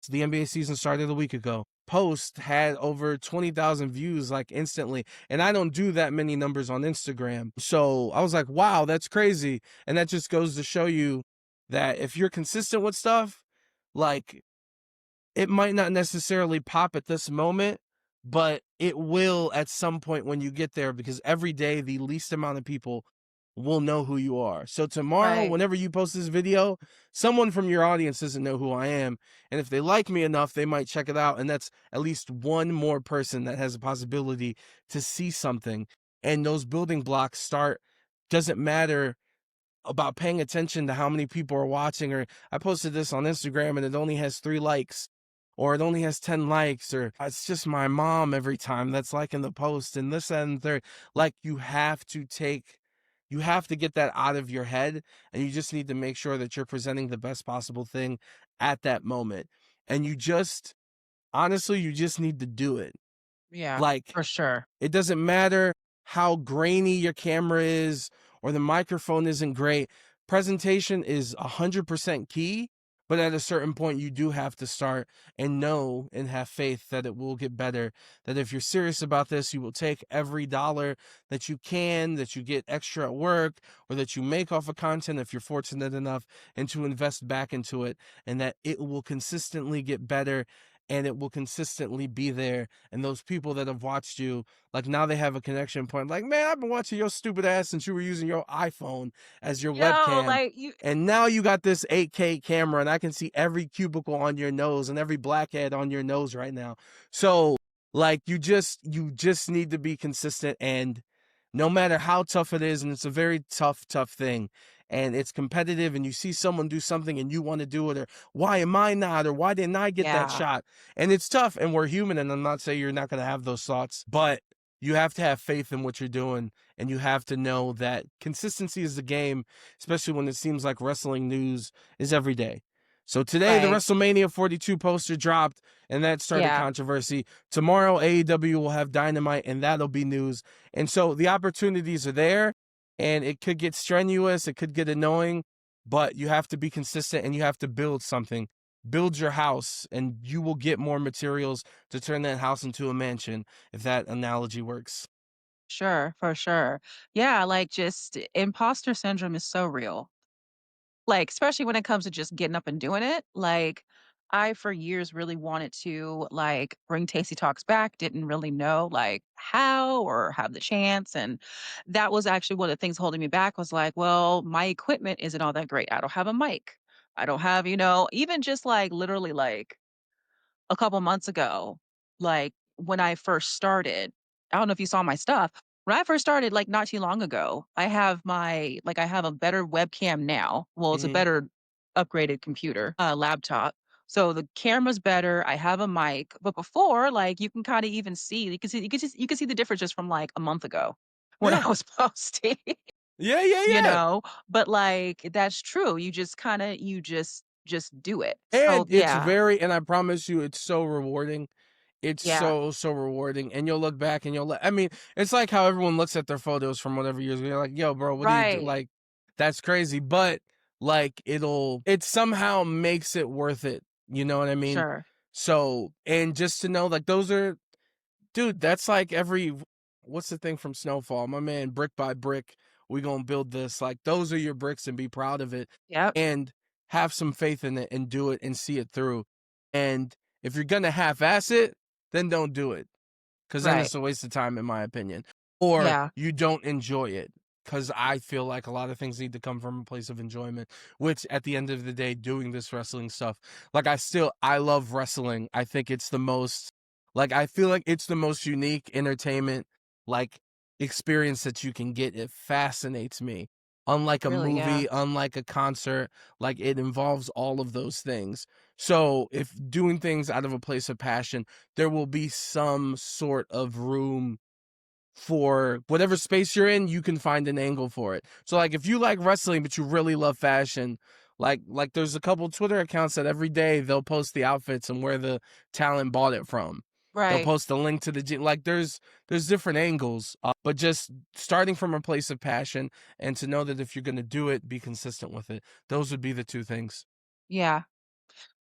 The NBA season started a week ago. Post had over 20,000 views like instantly. And I don't do that many numbers on Instagram. So I was like, wow, that's crazy. And that just goes to show you that if you're consistent with stuff, like it might not necessarily pop at this moment, but it will at some point when you get there because every day the least amount of people will know who you are. So tomorrow, right, whenever you post this video, someone from your audience doesn't know who I am. And if they like me enough, they might check it out. And that's at least one more person that has a possibility to see something. And those building blocks start, doesn't matter about paying attention to how many people are watching, or I posted this on Instagram and it only has 3 likes or it only has 10 likes, or it's just my mom every time that's liking the post and this and third. Like you have to get that out of your head and you just need to make sure that you're presenting the best possible thing at that moment. And you just honestly, you just need to do it. Yeah, Like, for sure. it doesn't matter how grainy your camera is or the microphone isn't great. Presentation is 100% key, but at a certain point, you do have to start and know and have faith that it will get better. That if you're serious about this, you will take every dollar that you can, that you get extra at work, or that you make off of content if you're fortunate enough, and to invest back into it, and that it will consistently get better and it will consistently be there. And those people that have watched you, like now they have a connection point. Like, man, I've been watching your stupid ass since you were using your iPhone as your Yo, webcam. like, you And now you got this 8K camera, and I can see every cubicle on your nose and every blackhead on your nose right now. So, like, you just need to be consistent, and no matter how tough it is, and it's a very tough thing, and it's competitive, and you see someone do something and you want to do it, or why am I not, or why didn't I get that yeah, shot? And it's tough, and we're human, and I'm not saying you're not going to have those thoughts, but you have to have faith in what you're doing, and you have to know that consistency is the game, especially when it seems like wrestling news is every day. So today, the right. WrestleMania 42 poster dropped, and that started Yeah, controversy. Tomorrow, AEW will have Dynamite, and that'll be news. And so the opportunities are there, and it could get strenuous, it could get annoying, but you have to be consistent and you have to build something. Build your house, and you will get more materials to turn that house into a mansion, if that analogy works. sure, for sure. Yeah, like, just imposter syndrome is so real. Like, especially when it comes to just getting up and doing it. Like, I for years really wanted to like bring Tasty Talks back, didn't really know like how or have the chance. And that was actually one of the things holding me back was like, well, my equipment isn't all that great. I don't have a mic. I don't have, even just like literally like a couple months ago, like, when I first started, I don't know if you saw my stuff. When I first started, like, not too long ago, I have a better webcam now. Well, it's a Mhm. better upgraded computer, laptop. So the camera's better, I have a mic, but before, like, you can kinda even see you can see the difference just from, like, a month ago when Yeah. I was posting, Yeah, yeah, you yeah. know? But, like, that's true. You just kinda just do it. So, And it's yeah. very, and I promise you, it's so rewarding. It's Yeah. so rewarding, and you'll look back and I mean, it's like how everyone looks at their photos from whatever years ago. You're like, "Yo, bro, what do you do?" Right. Like, that's crazy, but, like, it somehow makes it worth it, you know what I mean? Sure. So, and just to know, like, those are, dude, that's like what's the thing from Snowfall? My man, brick by brick, we gonna build this. Like, those are your bricks, and be proud of it, Yep. and have some faith in it, and do it and see it through. And if you're gonna half-ass it, then don't do it. 'Cause then Right. it's a waste of time, in my opinion. Or Yeah. you don't enjoy it. 'Cause I feel like a lot of things need to come from a place of enjoyment, which at the end of the day, doing this wrestling stuff, like, I love wrestling. I think it's the most, like, I feel like it's the most unique entertainment, like, experience that you can get. It fascinates me. Unlike a Really, yeah. movie, unlike a concert, like, it involves all of those things. So, if doing things out of a place of passion, there will be some sort of room for whatever space you're in, you can find an angle for it. So, like, if you like wrestling, but you really love fashion, like there's a couple Twitter accounts that every day they'll post the outfits and where the talent bought it from. They'll Right. post a link to the gym. Like, there's different angles, but just starting from a place of passion, and to know that if you're gonna do it, be consistent with it. Those would be the two things. Yeah.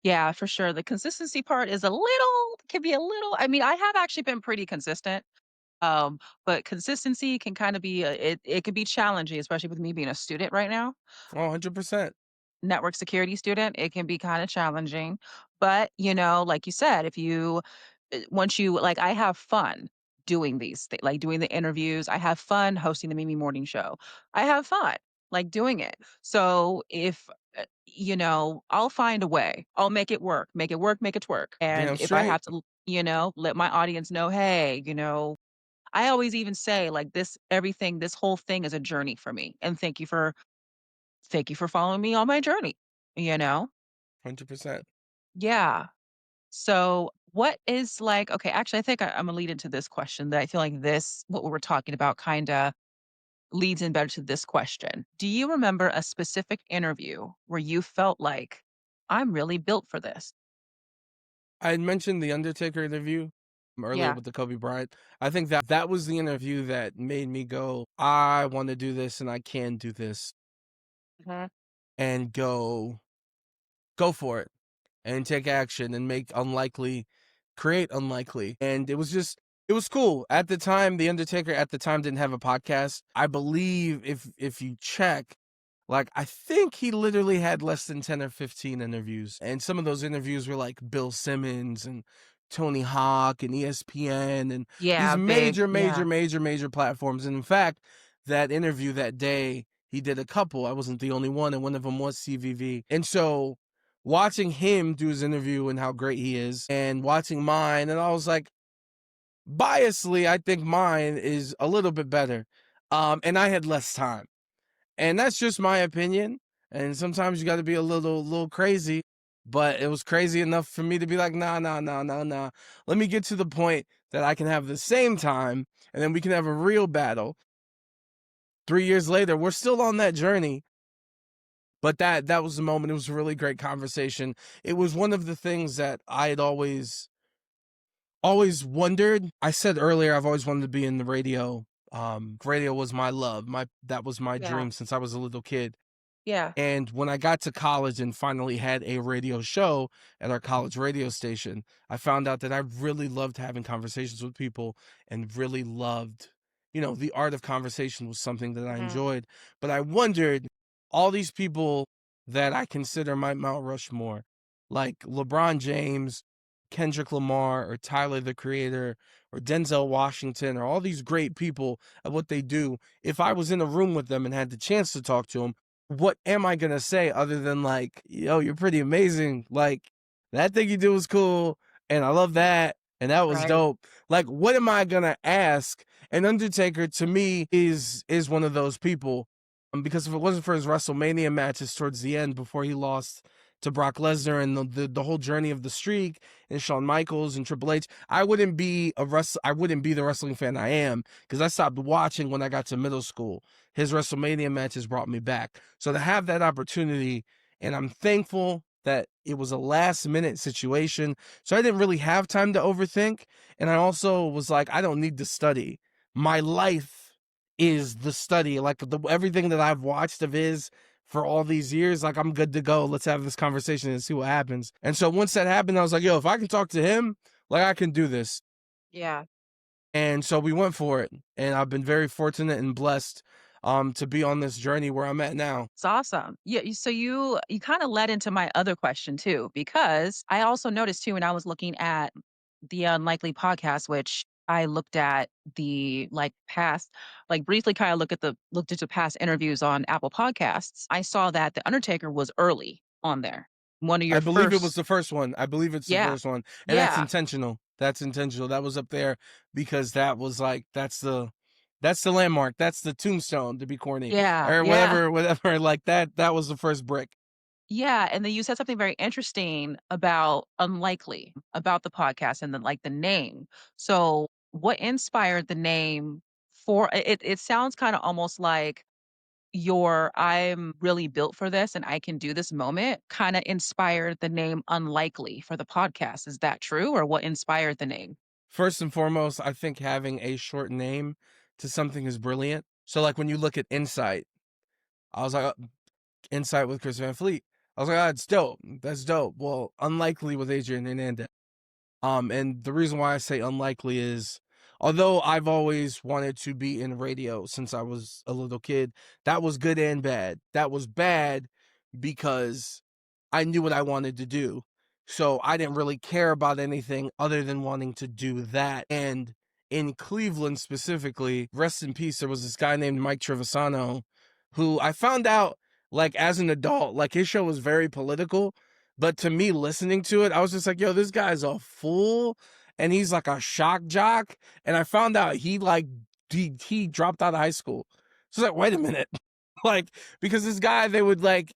Yeah, for sure. The consistency part is a little can be a little I mean, I have actually been pretty consistent, but consistency can kinda be it can be challenging, especially with me being a student right now. Oh, 100%. Network security student, it can be kinda challenging. But, like you said, if you once you like, I have fun doing like, doing the interviews. I have fun hosting the Mimi Morning Show. I have fun, like, doing it. So if, I'll find a way. I'll make it work, make it work, make it work. And Damn if I straight. have to, let my audience know, "Hey," I always even say, like, this whole thing is a journey for me, and thank you for following me on my journey, you know? 100%. Yeah. So, what is like okay, actually, I think I'm gonna lead into this question that I feel like what we're talking about kinda leads in better to this question. Do you remember a specific interview where you felt like, I'm really built for this? I had mentioned the Undertaker interview earlier Yeah. with the Kobe Bryant. I think that was the interview that made me go, I want to do this and I can do this Mhm. and go for it and take action and make unlikely create unlikely. And it was cool. At the time, The Undertaker at the time didn't have a podcast. I believe if you check, like I think he literally had less than 10 or 15 interviews. And some of those interviews were like Bill Simmons and Tony Hawk and ESPN and these Yeah, big. major, Yeah. major platforms. And in fact, that interview that day, he did a couple. I wasn't the only one, and one of them was CVV. And so watching him do his interview and how great he is, and watching mine, and I was like, biasly, I think mine is a little bit better. And I had less time. And that's just my opinion. And sometimes you got to be a little crazy, but it was crazy enough for me to be like, nah, nah, nah, nah, nah. Let me get to the point that I can have the same time, and then we can have a real battle. 3 years later, we're still on that journey. But that was the moment. It was a really great conversation. It was one of the things that I had always wondered. I said earlier, I've always wanted to be in the radio. Radio was my love. That was my Yeah. dream since I was a little kid. Yeah. And when I got to college and finally had a radio show at our college radio station, I found out that I really loved having conversations with people and really loved, the art of conversation was something that I Mhm. enjoyed. But I wondered, all these people that I consider my Mount Rushmore, like LeBron James, Kendrick Lamar, or Tyler the Creator, or Denzel Washington, or all these great people at what they do, if I was in a room with them and had the chance to talk to them, what am I gonna say other than like, yo, you're pretty amazing. Like that thing you do was cool, and I love that, and that was Right. dope. Like, what am I gonna ask? And Undertaker to me is one of those people. Because if it wasn't for his WrestleMania matches towards the end before he lost to Brock Lesnar and the whole journey of the streak and Shawn Michaels and Triple H, I wouldn't be I wouldn't be the wrestling fan I am, because I stopped watching when I got to middle school. His WrestleMania matches brought me back. So to have that opportunity, and I'm thankful that it was a last minute situation. So I didn't really have time to overthink. And I also was like, I don't need to study. My life is the study. Like everything that I've watched of his for all these years, like I'm good to go. Let's have this conversation and see what happens. And so once that happened, I was like, yo, if I can talk to him, like I can do this. Yeah. And so we went for it. And I've been very fortunate and blessed to be on this journey where I'm at now. It's awesome. Yeah, so you kinda led into my other question too, because I also noticed too when I was looking at the Unlikely podcast, which I looked at the, like, past like, briefly kinda looked into past interviews on Apple Podcasts. I saw that The Undertaker was early on there. One of I your believe it was first. the first one. I believe it's the Yeah. first one. And that's Yeah. intentional. That's intentional. That was up there because that was like that's the landmark. That's the tombstone, to be corny. Yeah. Or Yeah. whatever like that was the first brick. Yeah, and then you said something very interesting about Unlikely, about the podcast and then, like, the name. So, what inspired the name for it sounds kinda almost like your "I'm really built for this and I can do this" moment kinda inspired the name Unlikely for the podcast. Is that true, or what inspired the name? First and foremost, I think having a short name to something is brilliant. So like when you look at Insight, I was like, Insight with Chris Van Fleet. I was like, oh, it's dope. That's dope. Well, Unlikely with Adrian Hernandez. And the reason why I say unlikely is, although I've always wanted to be in radio since I was a little kid, that was good and bad. That was bad because I knew what I wanted to do. So I didn't really care about anything other than wanting to do that. And in Cleveland specifically, rest in peace, there was this guy named Mike Trevisano who I found out like as an adult, like his show was very political. But to me, listening to it, I was just like, yo, this guy's a fool. And he's like a shock jock. And I found out he dropped out of high school. So I was like, wait a minute. Like, because this guy, they would like,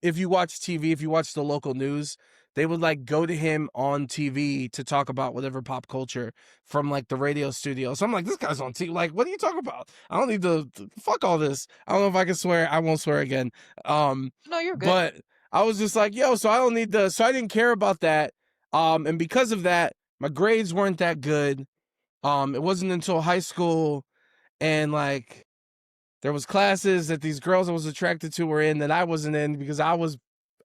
if you watch TV, if you watch the local news, they would like go to him on TV to talk about whatever pop culture from like the radio studio. So I'm like, this guy's on TV. Like, what are you talking about? I don't need to fuck all this. I don't know if I can swear. I won't swear again. No, you're good. But I was just like, yo, so I don't need the, so I didn't care about that. And because of that, my grades weren't that good. It wasn't until high school and like there was classes that these girls I was attracted to were in that I wasn't in because I was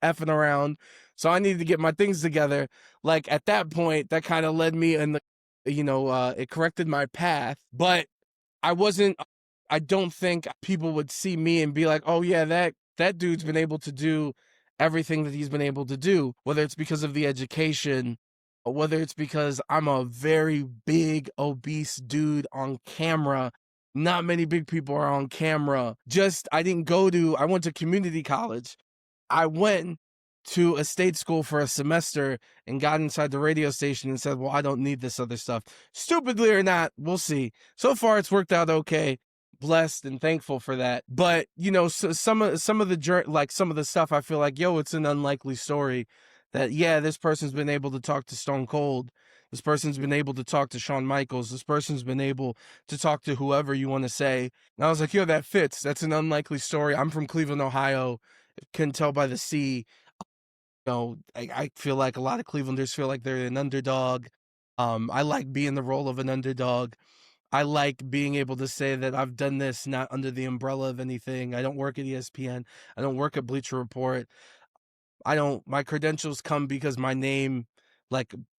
effing around. So I needed to get my things together. Like at that point, that kind of led me in the, it corrected my path. But I wasn't. I don't think people would see me and be like, "Oh yeah, that dude's been able to do everything that he's been able to do." Whether it's because of the education, or whether it's because I'm a very big obese dude on camera. Not many big people are on camera. Just I went to community college. I went to a state school for a semester and got inside the radio station and said, "Well, I don't need this other stuff." Stupidly or not, we'll see. So far, it's worked out okay. Blessed and thankful for that. But so some of the some of the stuff, I feel like, yo, it's an unlikely story. That yeah, this person's been able to talk to Stone Cold. This person's been able to talk to Shawn Michaels. This person's been able to talk to whoever you want to say. And I was like, yo, that fits. That's an unlikely story. I'm from Cleveland, Ohio. Can tell by the sea. I feel like a lot of Clevelanders feel like they're an underdog. I like being the role of an underdog. I like being able to say that I've done this not under the umbrella of anything. I don't work at ESPN. I don't work at Bleacher Report. My credentials come because my name,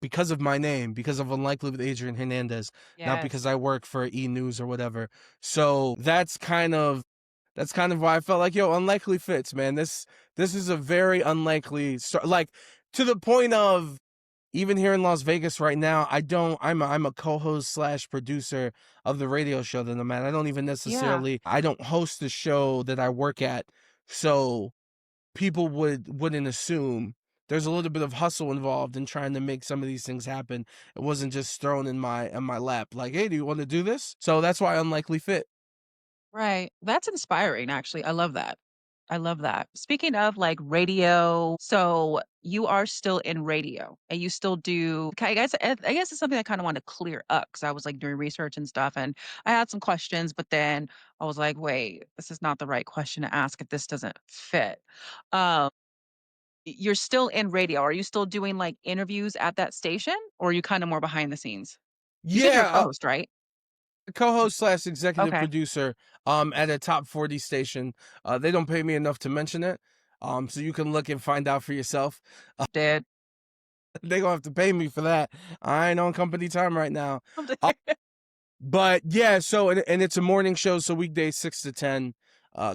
because of my name, because of Unlikely with Adrian Hernandez, not because Yes. I work for E News or whatever. So that's kind of why I felt like, yo, unlikely fits, man. This is a very unlikely like to the point of even here in Las Vegas right now, I'm a co-host slash producer of the radio show that I'm at. I don't even Yeah. necessarily I don't host the show that I work at. So people wouldn't assume there's a little bit of hustle involved in trying to make some of these things happen. It wasn't just thrown in my lap like, hey, do you want to do this? So that's why unlikely fit. Right. That's inspiring, actually. I love that. I love that. Speaking of like radio, so you are still in radio and you still do, I guess it's something I kind of want to clear up because I was like doing research and stuff and I had some questions, but then I was like, wait, this is not the right question to ask if this doesn't fit. Um, you're still in radio. Are you still doing like interviews at that station or are you kind of more behind the scenes? You said you're a Yeah, co-host, right? co-host slash executive Okay. producer at a top 40 station. They don't pay me enough to mention it. So you can look and find out for yourself. Did. They gonna have to pay me for that. I ain't on company time right now. But yeah, so and it's a morning show, so weekdays 6 to 10,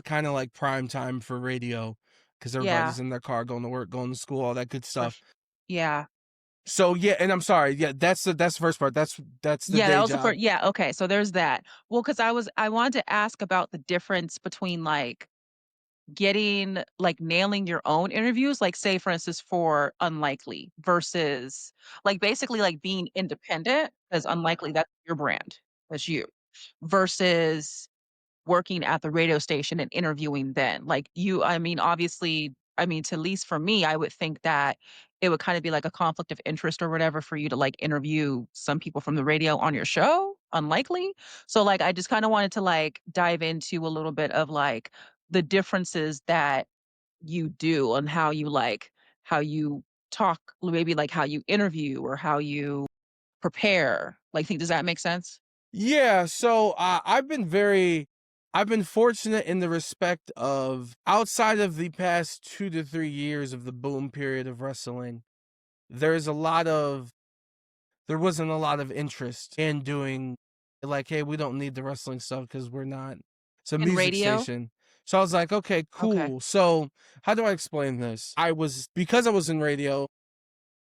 kind of like prime time for radio, because Yeah. everybody's in their car going to work, going to school, all that good For stuff. sh Yeah. So yeah, and I'm sorry, yeah, that's the first part. That's the Yeah, that day was the job. first. Yeah, okay, so there's that. Well, because I wanted to ask about the difference between, like, getting like, nailing your own interviews, like, say, for instance, for Unlikely versus, like, basically, like, being independent, as Unlikely, that's your brand. That's you. Versus working at the radio station and interviewing then? Like, I mean, obviously, I mean, to at least for me, I would think that it would kinda be like a conflict of interest or whatever for you to, like, interview some people from the radio on your show, unlikely. So, like, I just kinda wanted to, like, dive into a little bit of, like, the differences that you do and how you talk, maybe, like, how you interview or how you prepare. Like, think does that make sense? Yeah, so I've been fortunate in the respect of outside of the past 2 to 3 years of the boom period of wrestling, there's a lot of there wasn't a lot of interest in doing like, hey, we don't need the wrestling stuff because we're not. It's a In music radio? station. So I was like, okay, Okay. cool. So how do I explain this? Because I was in radio,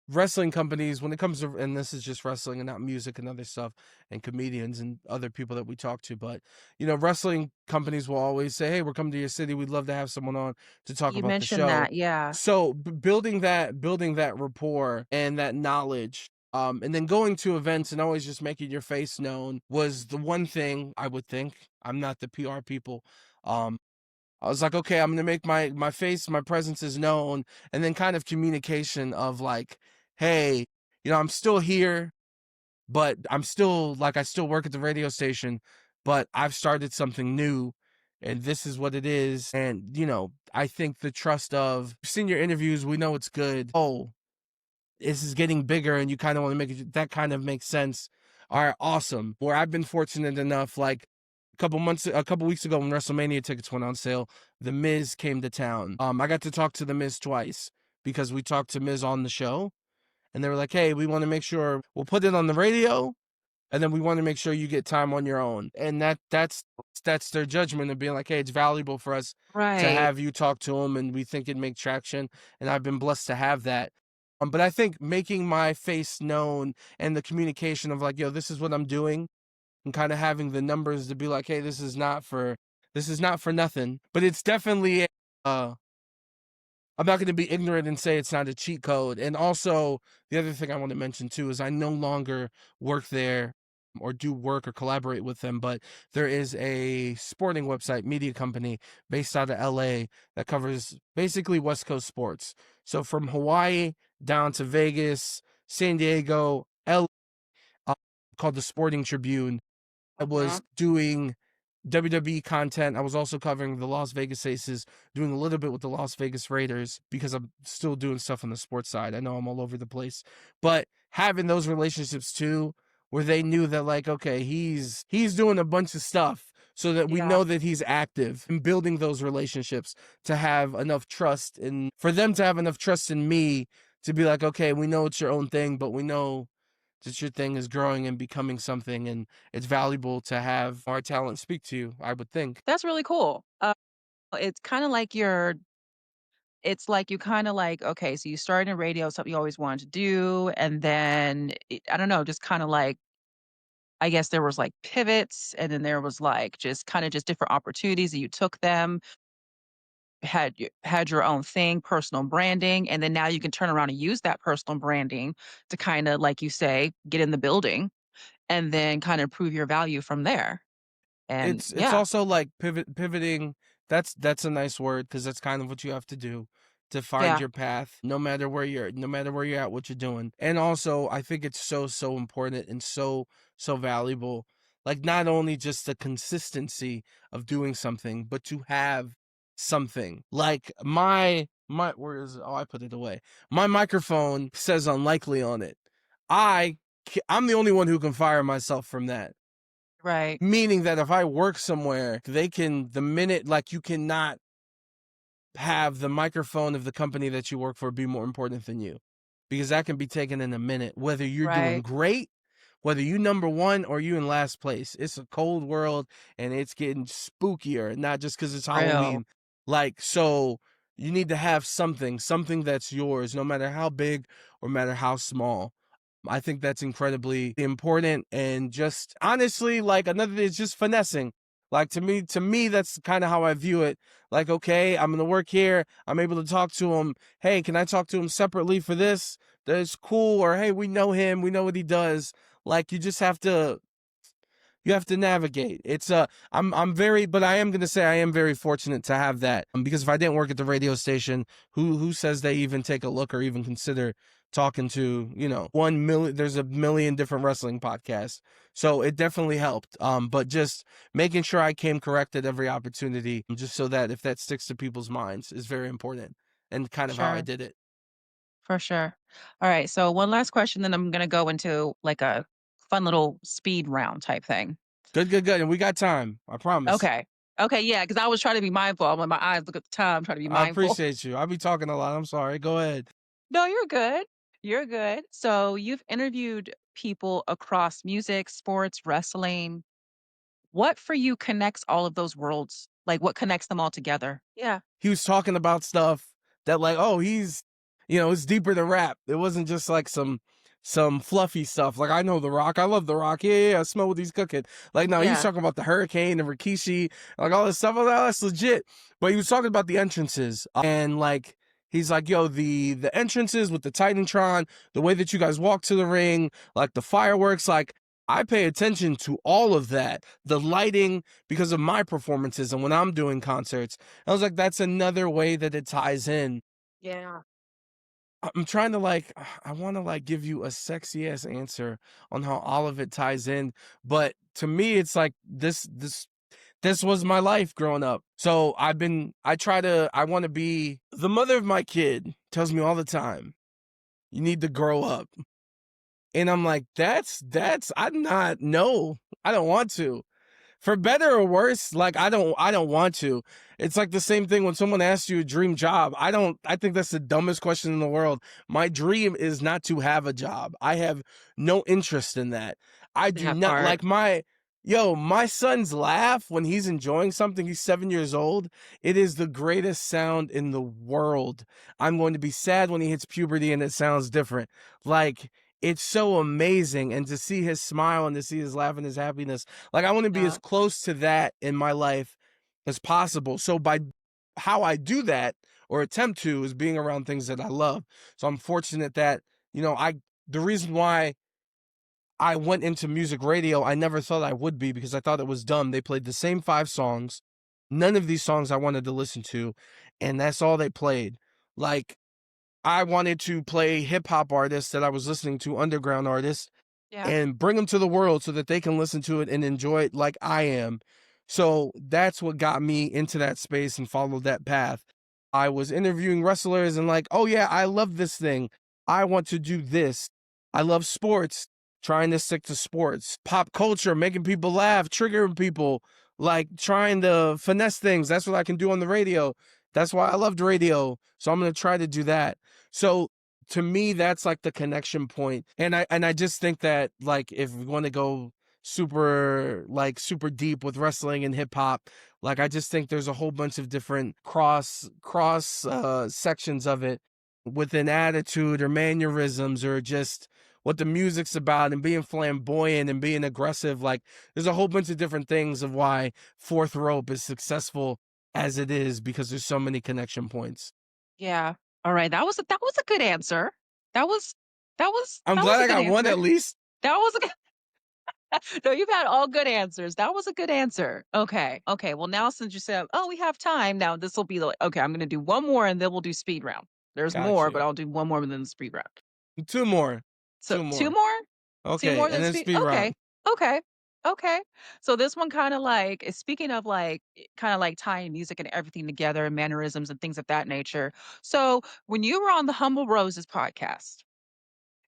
wrestling companies, when it comes to, and this is just wrestling and not music and other stuff and comedians and other people that we talk to, but wrestling companies will always say, hey, we're coming to your city, we'd love to have someone on to talk You about the mentioned show. that, yeah. So building that rapport and that knowledge, and then going to events and always just making your face known was the one thing. I would think, I'm not the PR people. um I was like, okay, I'm gonna make my face, my presence is known, and then kind of communication of like, hey, I'm still here, but I still work at the radio station, but I've started something new, and this is what it is. And I think the trust of senior interviews, we know it's good. Oh, this is getting bigger and you kind of want to make it that kind of makes sense. All right, awesome. Where I've been fortunate enough, like a couple weeks ago when WrestleMania tickets went on sale, The Miz came to town. I got to talk to The Miz twice because we talked to Miz on the show, and they were like, "Hey, we want to make sure we'll put it on the radio, and then we want to make sure you get time on your own." And that's their judgment of being like, "Hey, it's valuable for us to Right. have you talk to them, and we think it'd make traction." And I've been blessed to have that. But I think making my face known and the communication of like, "Yo, this is what I'm doing," and kind of having the numbers to be like, "Hey, this is not for nothing." But it's definitely I'm not going to be ignorant and say it's not a cheat code. And also, the other thing I want to mention too is I no longer work there or do work or collaborate with them, but there is a sporting website, media company based out of LA that covers basically West Coast sports. So from Hawaii down to Vegas, San Diego, LA, called the Sporting Tribune. I Uh-huh. was doing WWE content. I was also covering the Las Vegas Aces, doing a little bit with the Las Vegas Raiders because I'm still doing stuff on the sports side. I know I'm all over the place, but having those relationships too, where they knew that like, okay, he's doing a bunch of stuff so that we Yeah. know that he's active and building those relationships to have enough trust and for them to have enough trust in me to be like, okay, we know it's your own thing, but we know that your thing is growing and becoming something, and it's valuable to have our talent speak to you, I would think. That's really cool. It's kinda like you're it's like you kinda like, okay, so you started in radio, something you always wanted to do, and then I don't know, just kinda like I guess there was, like, pivots, and then there was, like, just kinda just different opportunities, and you took them, had your own thing, personal branding, and then now you can turn around and use that personal branding to kinda, like you say, get in the building, and then kinda prove your value from there, and It's yeah, also like pivoting. That's a nice word because that's kind of what you have to do to find yeah, your path, no matter where you're at, what you're doing. And also, I think it's so important and so valuable. Like not only just the consistency of doing something, but to have something. Like my where is it? Oh, I put it away. My microphone says unlikely on it. I'm the only one who can fire myself from that. right, Meaning that if I work somewhere, they can, the minute, like, you cannot have the microphone of the company that you work for be more important than you because that can be taken in a minute, whether you're doing right, great, whether you number one or you in last place. It's a cold world and it's getting spookier, not just because it's real, Halloween. Like, so you need to have something that's yours, no matter how big or matter how small. I think that's incredibly important and just honestly, like another is just finessing. Like to me, that's kind of how I view it. Like, okay, I'm gonna work here. I'm able to talk to him. Hey, can I talk to him separately for this? That's cool. Or hey, we know him. We know what he does. Like, you have to navigate. It's I'm very, but I am gonna say I am very fortunate to have that because if I didn't work at the radio station, who says they even take a look or even consider talking to 1 million? There's a million different wrestling podcasts, so it definitely helped. But just making sure I came correct at every opportunity, just so that if that sticks to people's minds, is very important and kind of how I sure. did it. For sure. All right, so one last question, then I'm gonna go into, like, a fun little speed round type thing. Good, and we got time. I promise. Okay. Okay, yeah, because I was trying to be mindful. I'm like, my eyes look at the time, trying to be I mindful. appreciate you. I'll be talking a lot. I'm sorry. Go ahead. No, you're good. You're good. So, you've interviewed people across music, sports, wrestling. What for you connects all of those worlds? Like, what connects them all together? Yeah. He was talking about stuff that like, oh, it's deeper than rap. It wasn't just like some fluffy stuff. Like I know The Rock. I love The Rock. Yeah, I smell what he's cooking. Like no, he was Yeah. talking about the Hurricane and Rikishi, like all this stuff. I was like, oh, that's legit. But he was talking about the entrances and like he's like, yo, the entrances with the Titantron, the way that you guys walk to the ring, like the fireworks, like I pay attention to all of that. The lighting because of my performances and when I'm doing concerts. I was like, that's another way that it ties in. Yeah. I'm trying to like, I want to like give you a sexy ass answer on how all of it ties in, but to me, it's like this was my life growing up. So I want to be the mother of my kid tells me all the time, You need to grow up." And I'm like, that's I'm not no, I don't want to. For better or worse, like I don't want to. It's like the same thing when someone asks you a dream job. I think that's the dumbest question in the world. My dream is not to have a job. I have no interest in that. I do That not part. like my son's laugh when he's enjoying something. He's 7 years old. It is the greatest sound in the world. I'm going to be sad when he hits puberty and it sounds different. Like, it's so amazing. And to see his smile and to see his laugh and his happiness, like, I want to be as Yeah. close to that in my life as possible. So by how I do that or attempt to is being around things that I love. So I'm fortunate that, the reason why I went into music radio, I never thought I would be because I thought it was dumb. They played the same 5 songs. None of these songs I wanted to listen to, and that's all they played. Like, I wanted to play hip hop artists that I was listening to, underground artists, Yeah. and bring them to the world so that they can listen to it and enjoy it like I am. So that's what got me into that space and followed that path. I was interviewing wrestlers and like, oh yeah, I love this thing. I want to do this. I love sports, trying to stick to sports, pop culture, making people laugh, triggering people, like trying to finesse things. That's what I can do on the radio. That's why I loved radio. So I'm going to try to do that. So to me, that's like the connection point. And I just think that, like, if we want to go super deep with wrestling and hip hop, like, I just think there's a whole bunch of different cross sections of it within attitude or mannerisms or just what the music's about and being flamboyant and being aggressive. Like, there's a whole bunch of different things of why Fourth Rope is successful as it is because there's so many connection points. Yeah. All right. That was a good answer. That was I'm that was glad a I good got one answer. at least. That was a good No, you've had all good answers. That was a good answer. Okay. Okay. Well, now since you said, "Oh, we have time," now this will be the okay, I'm gonna do one more and then we'll do speed round. There's Got more, but you. I'll do one more than the speed round. Two more. So, Two 2 more. more? 2 Okay, more and than then speed speed okay. round. Okay. Okay. So this one kinda like speaking of like, kinda like tying music and everything together and mannerisms and things of that nature. So, when you were on the Humble Roses podcast,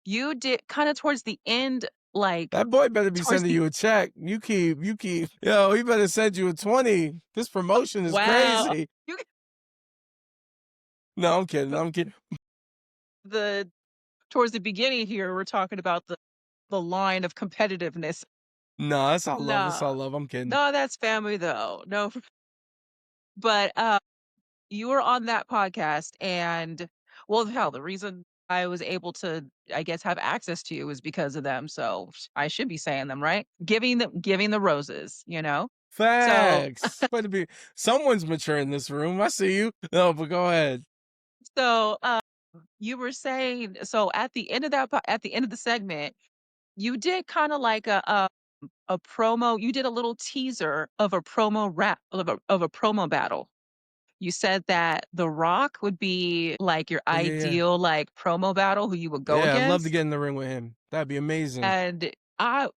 you did kinda towards the end, like, That boy better be towards sending the you a check. Yo, he better send you a 20. This promotion is wow. crazy. You No, I'm kidding. I'm kidding. the towards the beginning here, we're talking about the line of competitiveness. No, that's all love. That's Nah. all love. I'm kidding. No, that's family though. No, but, you were on that podcast and well, hell, the reason I was able to, I guess, have access to you is because of them, so I should be saying them, right? Giving the roses, you know? So Facts. Better be someone's mature in this room. I see you. No, but go ahead. so, you were saying so at the end of at the end of the segment, you did kinda like a promo you did a little teaser of a promo rap of a promo battle. You said that The Rock would be, like, your Oh yeah, yeah. ideal, like, promo battle who you would go Yeah, I'd love to against, get in the ring with him. That'd be amazing. and I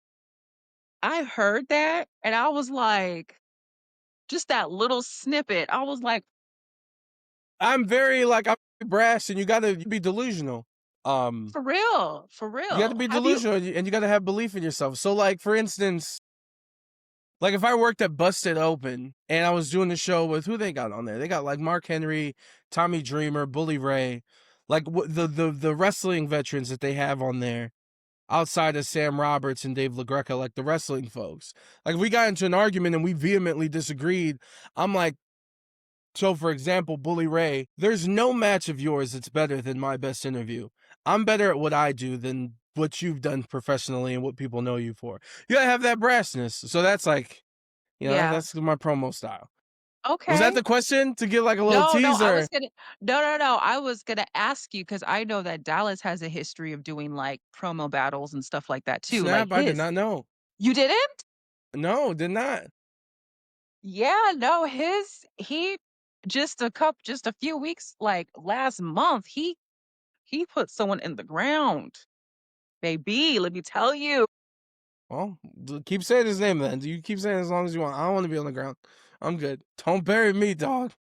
I heard that, and I was like just that little snippet, I was like, I'm brash and you gotta be delusional. Um, "For real, for you gotta real, be have you" delusional and you gotta have belief in yourself. So like for instance, like if I worked at Busted Open and I was doing the show with who they got on there, they got like Mark Henry, Tommy Dreamer, Bully Ray, like the wrestling veterans that they have on there outside of Sam Roberts and Dave LaGreca, like the wrestling folks. Like if we got into an argument and we vehemently disagreed, I'm like, so for example, Bully Ray, there's no match of yours that's better than my best interview. I'm better at what I do than what you've done professionally and what people know you for. You gotta have that brassness. So that's like, Yeah, that's my promo style. Was that okay. the question to get like a little No, no, I was teaser? gonna no, no, no, I was gonna ask you because I know that Dallas has a history of doing, like, promo battles and stuff like that too, like Snap, I did his not know. You didn't? No, did not. Yeah, no, his he just a few weeks, like, last month, he put someone in the ground. Baby, let me tell you. Well, keep saying his name then. You keep saying it as long as you want. I don't want to be on the ground. I'm good. Don't bury me, dog.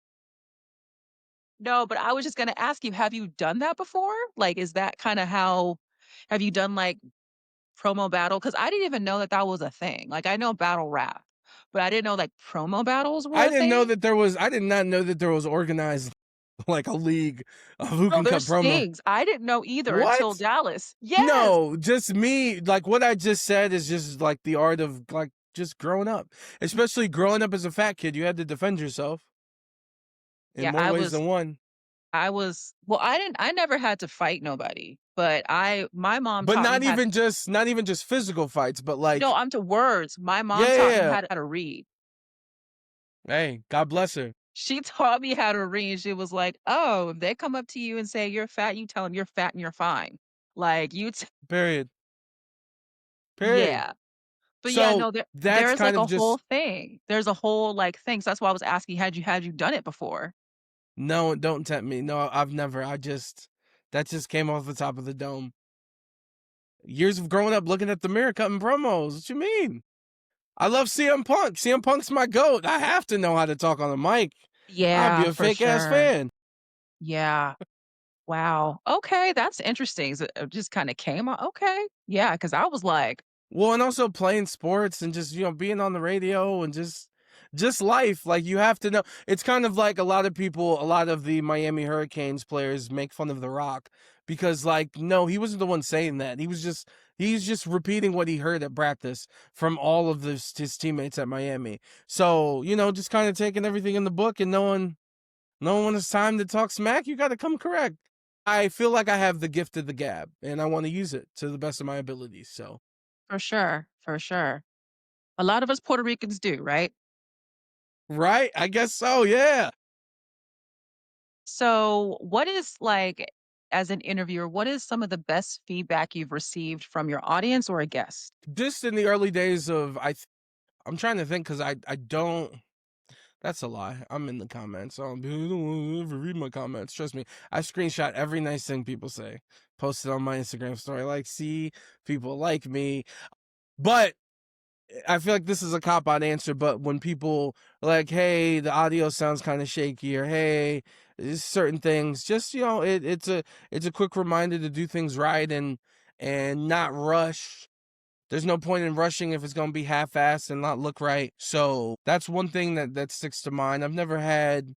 No, but I was just gonna ask you, have you done that before? Like, is that kinda how have you done, like, promo battle? Because I didn't even know that that was a thing. Like, I know battle rap, but I didn't know, like, promo battles were I a didn't know thing. that there was I did not know that there was organized like a league of who No, can cut there's promo. things. I didn't know either until What? Dallas. Yes! No, just me, like, what I just said is just, like, the art of, like, just growing up. Especially growing up as a fat kid, you had to defend yourself in Yeah, more ways than one. I never had to fight nobody, but my mom But taught me how not even just physical fights, but, no, like I'm to words. My yeah, mom yeah, taught me yeah. how to read. Hey, God bless her. She taught me how to read. She was like, "Oh, if they come up to you and say you're fat, you tell them 'you're fat and you're fine.'" Like, Period. Period. yeah. But yeah, So, no, that's there's, kind like, of a whole just thing. There's a whole, like, thing, so that's why I was asking, had you done it before? no, don't tempt me. No, I've never. I just that just came off the top of the dome. Years of growing up looking at the mirror cutting promos. What you mean? I love CM Punk. CM Punk's my GOAT. I have to know how to talk on the mic. I'd be Yeah, a for fake ass sure. fan. Yeah. Wow. Okay, that's interesting. So it just kinda came o okay. Yeah, because I was like Well, and also playing sports and just, being on the radio and just life. Like you have to know. It's kind of like a lot of the Miami Hurricanes players make fun of The Rock because like no, he wasn't the one saying that. He's just repeating what he heard at practice from all of his teammates at Miami. So, just kind of taking everything in the book and knowing when it's time to talk smack, you got to come correct. I feel like I have the gift of the gab and I want to use it to the best of my abilities. So, for sure, for sure. A lot of us Puerto Ricans do, right? right? I guess so, yeah. So, what is like, as an interviewer, what is some of the best feedback you've received from your audience or a guest? Just in the early days of I'm trying to think because I don't that's a lie. I'm in the comments. I don't ever read my comments. Trust me. I screenshot every nice thing people say. Post it on my Instagram story. Like, see, people like me. But I feel like this is a cop out answer, but when people are like, hey, the audio sounds kind of shaky, or hey, certain things, just it's a quick reminder to do things right and not rush. There's no point in rushing if it's gonna be half-assed and not look right. So that's one thing that sticks to mind. I've never had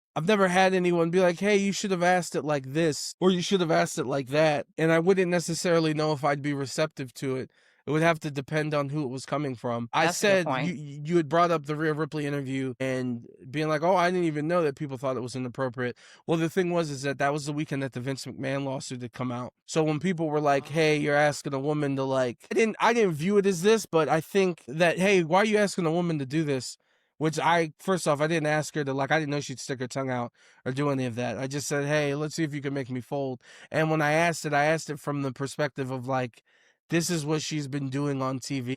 anyone be like, hey, you should have asked it like this, or you should have asked it like that. And I wouldn't necessarily know if I'd be receptive to it. It would have to depend on who it was coming from. I That's a good said point. you had brought up the Rhea Ripley interview and being like, oh, I didn't even know that people thought it was inappropriate. Well, the thing was is that was the weekend that the Vince McMahon lawsuit had come out. So when people were like, "Hey, you're asking a woman to like," I didn't view it as this, but I think that, hey, why are you asking a woman to do this? Which first off, I didn't ask her to like, I didn't know she'd stick her tongue out or do any of that. I just said, hey, let's see if you can make me fold. And when I asked it from the perspective of like, this is what she's been doing on TV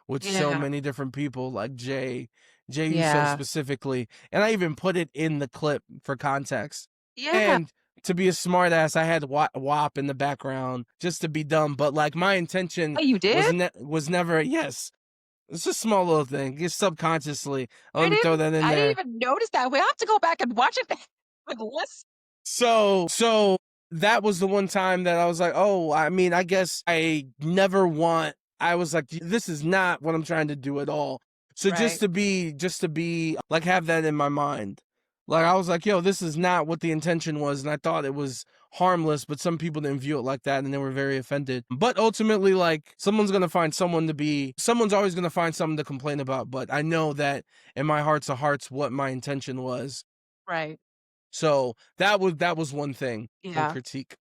with so Yeah. many different people, like Jay Uso Yeah. specifically. And I even put it in the clip for context. Yeah. And to be a smartass, I had WAP in the background just to be dumb. But like my intention Oh, you did? was never yes. It's a small little thing. Just subconsciously. Let me throw that in I didn't there. even notice that. We have to go back and watch it with listen. So that was the one time that I was like, oh, I mean, I guess I was like, this is not what I'm trying to do at all. So Right. just to be like, have that in my mind. Like, I was like, yo, this is not what the intention was. And I thought it was harmless, but some people didn't view it like that and they were very offended. But ultimately, like, someone's always going to find something to complain about. But I know that in my hearts of hearts, what my intention was. Right. So that was one thing, one Yeah. critique.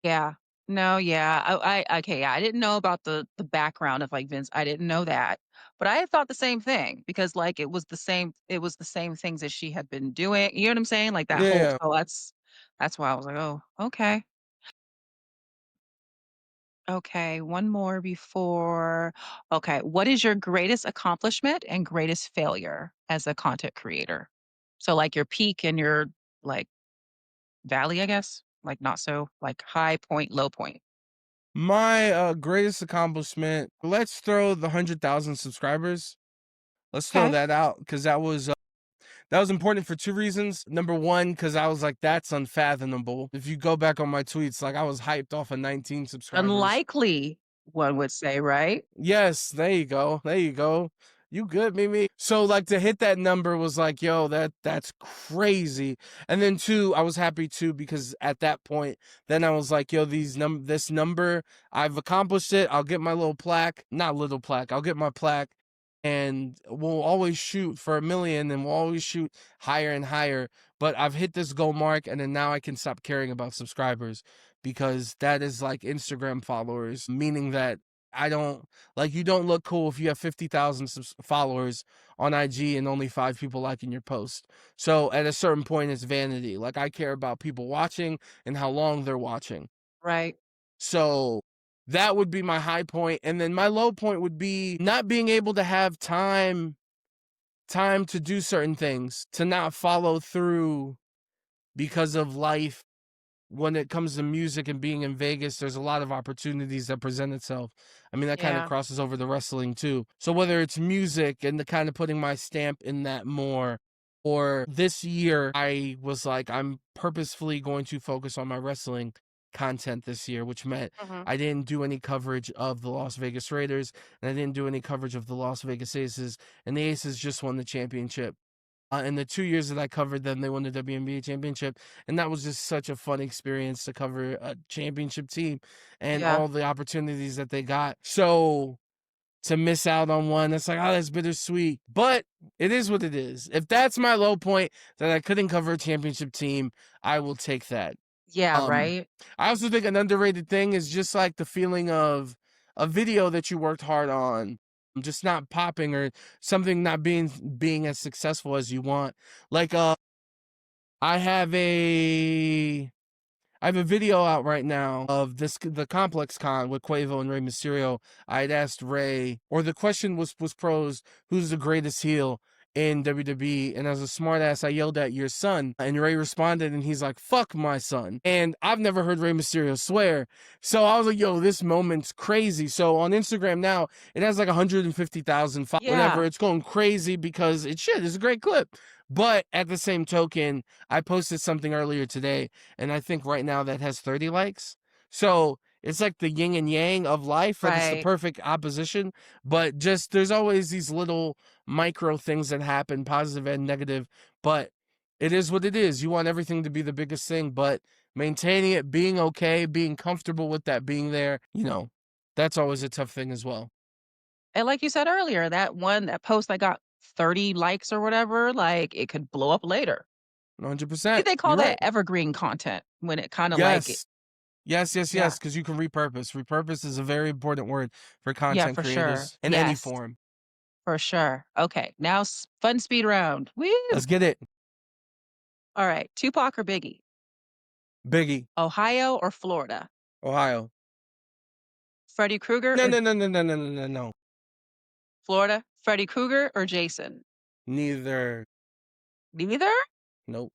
Yeah. No, yeah. I okay, yeah, I didn't know about the background of, like, Vince. I didn't know that. But I had thought the same thing because, like, it was the same things that she had been doing, you know what I'm saying? Like, that whole Yeah. so that's why I was like, "Oh, okay." Okay, one more before okay, what is your greatest accomplishment and greatest failure as a content creator? So, like, your peak and your, like, valley, I guess? Like, not so like, high point, low point. My greatest accomplishment, let's throw the 100,000 subscribers. Let's throw Okay. that out because That was important for two reasons. Number one, because I was like, that's unfathomable. If you go back on my tweets, like I was hyped off of 19 subscribers. Unlikely, one would say, right? Yes, there you go. There you go. You good, Mimi? So like to hit that number was like, yo, that's crazy. And then two, I was happy too because at that point, then I was like, yo, this number, I've accomplished it. I'll get my little plaque, not little plaque. I'll get my plaque, and we'll always shoot for 1 million, and we'll always shoot higher and higher. But I've hit this goal mark, and then now I can stop caring about subscribers because that is like Instagram followers, meaning that I don't like you don't look cool if you have 50,000 followers on IG and only 5 people liking your post. So at a certain point, it's vanity. Like I care about people watching and how long they're watching. Right. So that would be my high point. And then my low point would be not being able to have time to do certain things, to not follow through because of life. When it comes to music and being in Vegas, there's a lot of opportunities that present itself. I mean, that kind of Yeah. crosses over to wrestling too. So whether it's music and the kind of putting my stamp in that more, or this year, I was like, I'm purposefully going to focus on my wrestling content this year, which meant Mhm. I didn't do any coverage of the Las Vegas Raiders and I didn't do any coverage of the Las Vegas Aces, and the Aces just won the championship. In the 2 years that I covered them, they won the WNBA championship. And that was just such a fun experience to cover a championship team and Yeah. all the opportunities that they got. So to miss out on one, it's like, oh, that's bittersweet. But it is what it is. If that's my low point, that I couldn't cover a championship team, I will take that. Yeah, Um, right? I also think an underrated thing is just like the feeling of a video that you worked hard on just not popping, or something not being as successful as you want. Like I have a I have a video out right now of the Complex Con with Quavo and Rey Mysterio. I had asked Rey, or the question was posed, who's the greatest heel in WWE? And as a smartass, I yelled at your son, and Rey responded, and he's like, "Fuck my son." And I've never heard Rey Mysterio swear, so I was like, "Yo, this moment's crazy." So on Instagram now, it has like 150,000, whatever. Yeah. It's going crazy because it's a great clip. But at the same token, I posted something earlier today, and I think right now that has 30 likes. So it's like the yin and yang of life. Like it's the Right. perfect opposition. But just there's always these little micro things that happen, positive and negative. But it is what it is. You want everything to be the biggest thing, but maintaining it, being okay, being comfortable with that being there, that's always a tough thing as well. And like you said earlier, that post that got 30 likes or whatever, like, it could blow up later. I think 100%. they call You're that right. evergreen content when it kinda like it. Yes. Yes, yes, Yeah. yes, because you can repurpose. Repurpose is a very important word for Yeah, content for sure. creators in any Yes, form. for sure. Okay, now fun speed round. Woo! Let's get it. Alright, Tupac or Biggie? Biggie, Ohio or Florida? Ohio. Freddy Krueger No, or no, no, no, no, no, no, no, no. Florida? Freddy Krueger or Jason? Neither. Neither? Nope.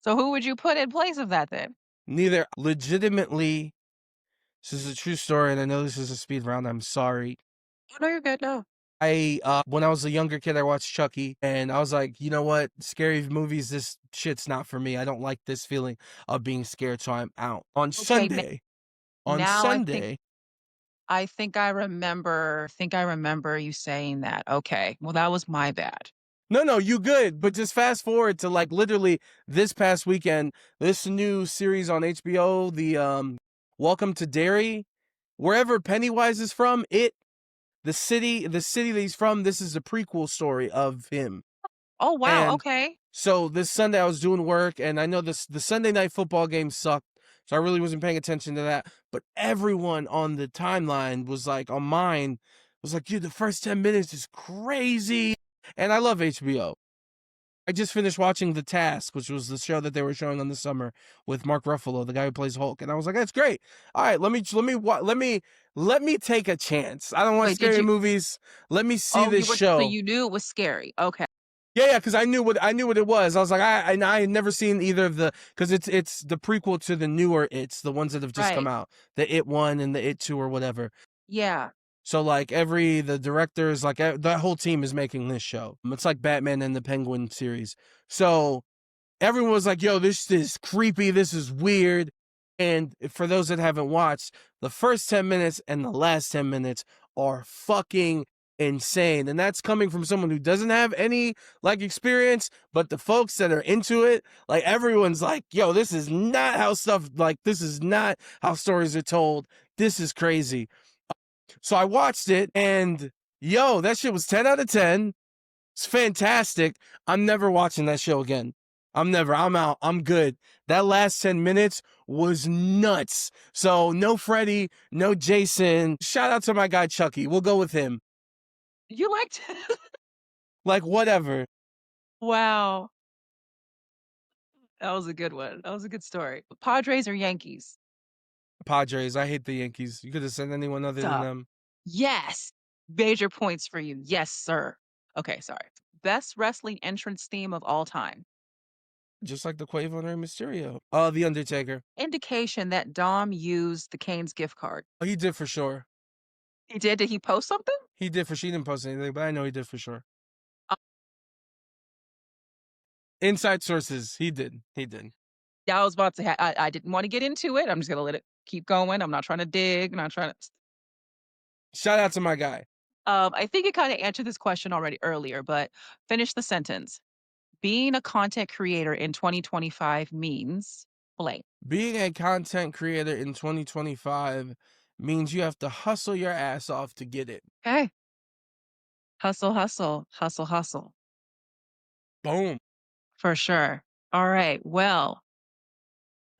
So who would you put in place of that then? Neither. Legitimately, this is a true story, and I know this is a speed round. I'm sorry. Oh, no, you're good, no. When I was a younger kid, I watched Chucky, and I was like, you know what? Scary movies, this shit's not for me. I don't like this feeling of being scared, so I'm out. Okay, On now Sunday, I think I remember you saying that. Okay, well, that was my bad. no, no, you good. But just fast forward to like literally this past weekend, this new series on HBO, the Welcome to Derry, wherever Pennywise is from, the city that he's from, this is the prequel story of him. Oh, wow, And okay. so this Sunday I was doing work, and I know the Sunday night football game sucked, so I really wasn't paying attention to that. But everyone on the timeline was like, on mine, was like, dude, the first 10 minutes is crazy. And I love HBO. I just finished watching The Task, which was the show that they were showing on the summer with Mark Ruffalo, the guy who plays Hulk, and I was like, "That's great. All right, let me take a chance. I don't want Wait, did scary you movies. Let me see oh, this so show." you knew it was scary. Okay. Yeah, yeah, because I knew what it was. I was like, I had never seen either of because it's the prequel to the newer It's, the ones that have just come Right. out, the It 1 and the It 2 or whatever. Yeah. So like the directors, like that whole team is making this show. It's like Batman and the Penguin series. So everyone was like, yo, this is creepy. This is weird. And for those that haven't watched, the first 10 minutes and the last 10 minutes are fucking insane. And that's coming from someone who doesn't have any like experience, but the folks that are into it, like everyone's like, yo, this is not how stuff like this is not how stories are told. This is crazy. So I watched it and yo, that shit was 10 out of 10. It's fantastic. I'm never watching that show again. I'm out. I'm good. That last 10 minutes was nuts. So no Freddy, no Jason. Shout out to my guy Chucky. We'll go with him. You liked Like whatever. Wow. That was a good one. That was a good story. Padres or Yankees? Padres. I hate the Yankees. You could have sent anyone other than Duh. them. Yes. Major points for you. Yes, sir. Okay, sorry. Best wrestling entrance theme of all time. Just like the Quavo and Rey Mysterio. The Undertaker. Indication that Dom used the Kane's gift card. Oh, he did for sure. He did? Did he post something? He did for she didn't post anything, but I know he did for sure. Uh, Inside sources. He did. He did. yeah, I was about to I didn't want to get into it. I'm just gonna let it keep going. I'm not trying to dig. I'm not trying to Shout out to my guy. I think you kind of answered this question already earlier, but finish the sentence. Being a content creator in 2025 means blank. Being a content creator in 2025 means you have to hustle your ass off to get it. Okay. Hustle, hustle, hustle, hustle. Boom. For sure. All right. Well,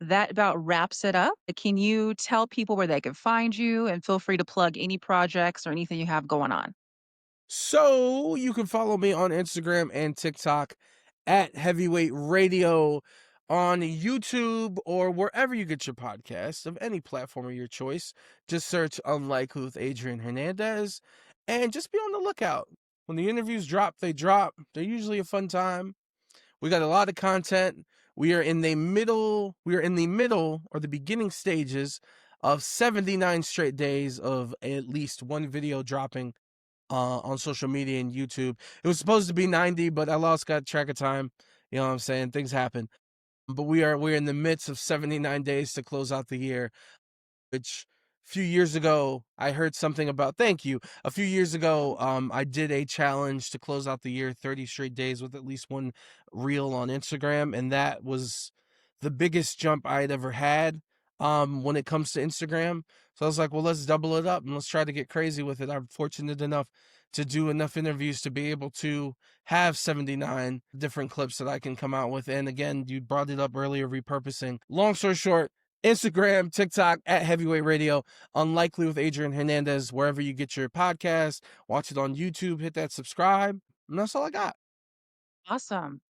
that about wraps it up. Can you tell people where they can find you and feel free to plug any projects or anything you have going on? So you can follow me on Instagram and TikTok at Heavyweight Radio, on YouTube or wherever you get your podcasts of any platform of your choice. Just search Unlikely with Adrian Hernandez and just be on the lookout. When the interviews drop, they drop. They're usually a fun time. We got a lot of content. We are in the middle or the beginning stages of 79 straight days of at least one video dropping on social media and YouTube. It was supposed to be 90, but I lost track of time. You know what I'm saying? Things happen. But we're in the midst of 79 days to close out the year, which a few years ago I heard something about. Thank you. A few years ago, I did a challenge to close out the year 30 straight days with at least one reel on Instagram, and that was the biggest jump I had ever had when it comes to Instagram. So I was like, well, let's double it up and let's try to get crazy with it. I'm fortunate enough to do enough interviews to be able to have 79 different clips that I can come out with. And again, you brought it up earlier, repurposing. Long story short, Instagram, TikTok at Heavyweight Radio, Unlikely with Adrian Hernandez, wherever you get your podcast. Watch it on YouTube, hit that subscribe. And that's all I got. Awesome.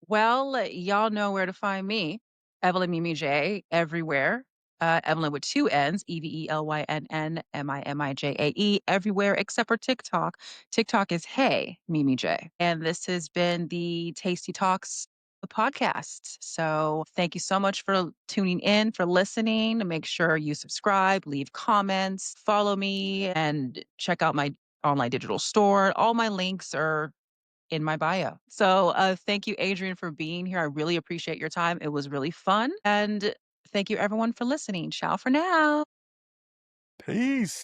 Well, y'all know where to find me. Evelynn Mimi Jae everywhere. Evelyn with two N's, EVELYNN MIMIJAE, everywhere except for TikTok. TikTok is Hey Mimi J. And this has been the Tasty Talks podcast. So thank you so much for tuning in, for listening. Make sure you subscribe, leave comments, follow me, and check out my online digital store. All my links are in my bio. So, thank you, Adrian, for being here. I really appreciate your time. It was really fun. And thank you, everyone, for listening. Ciao for now. Peace.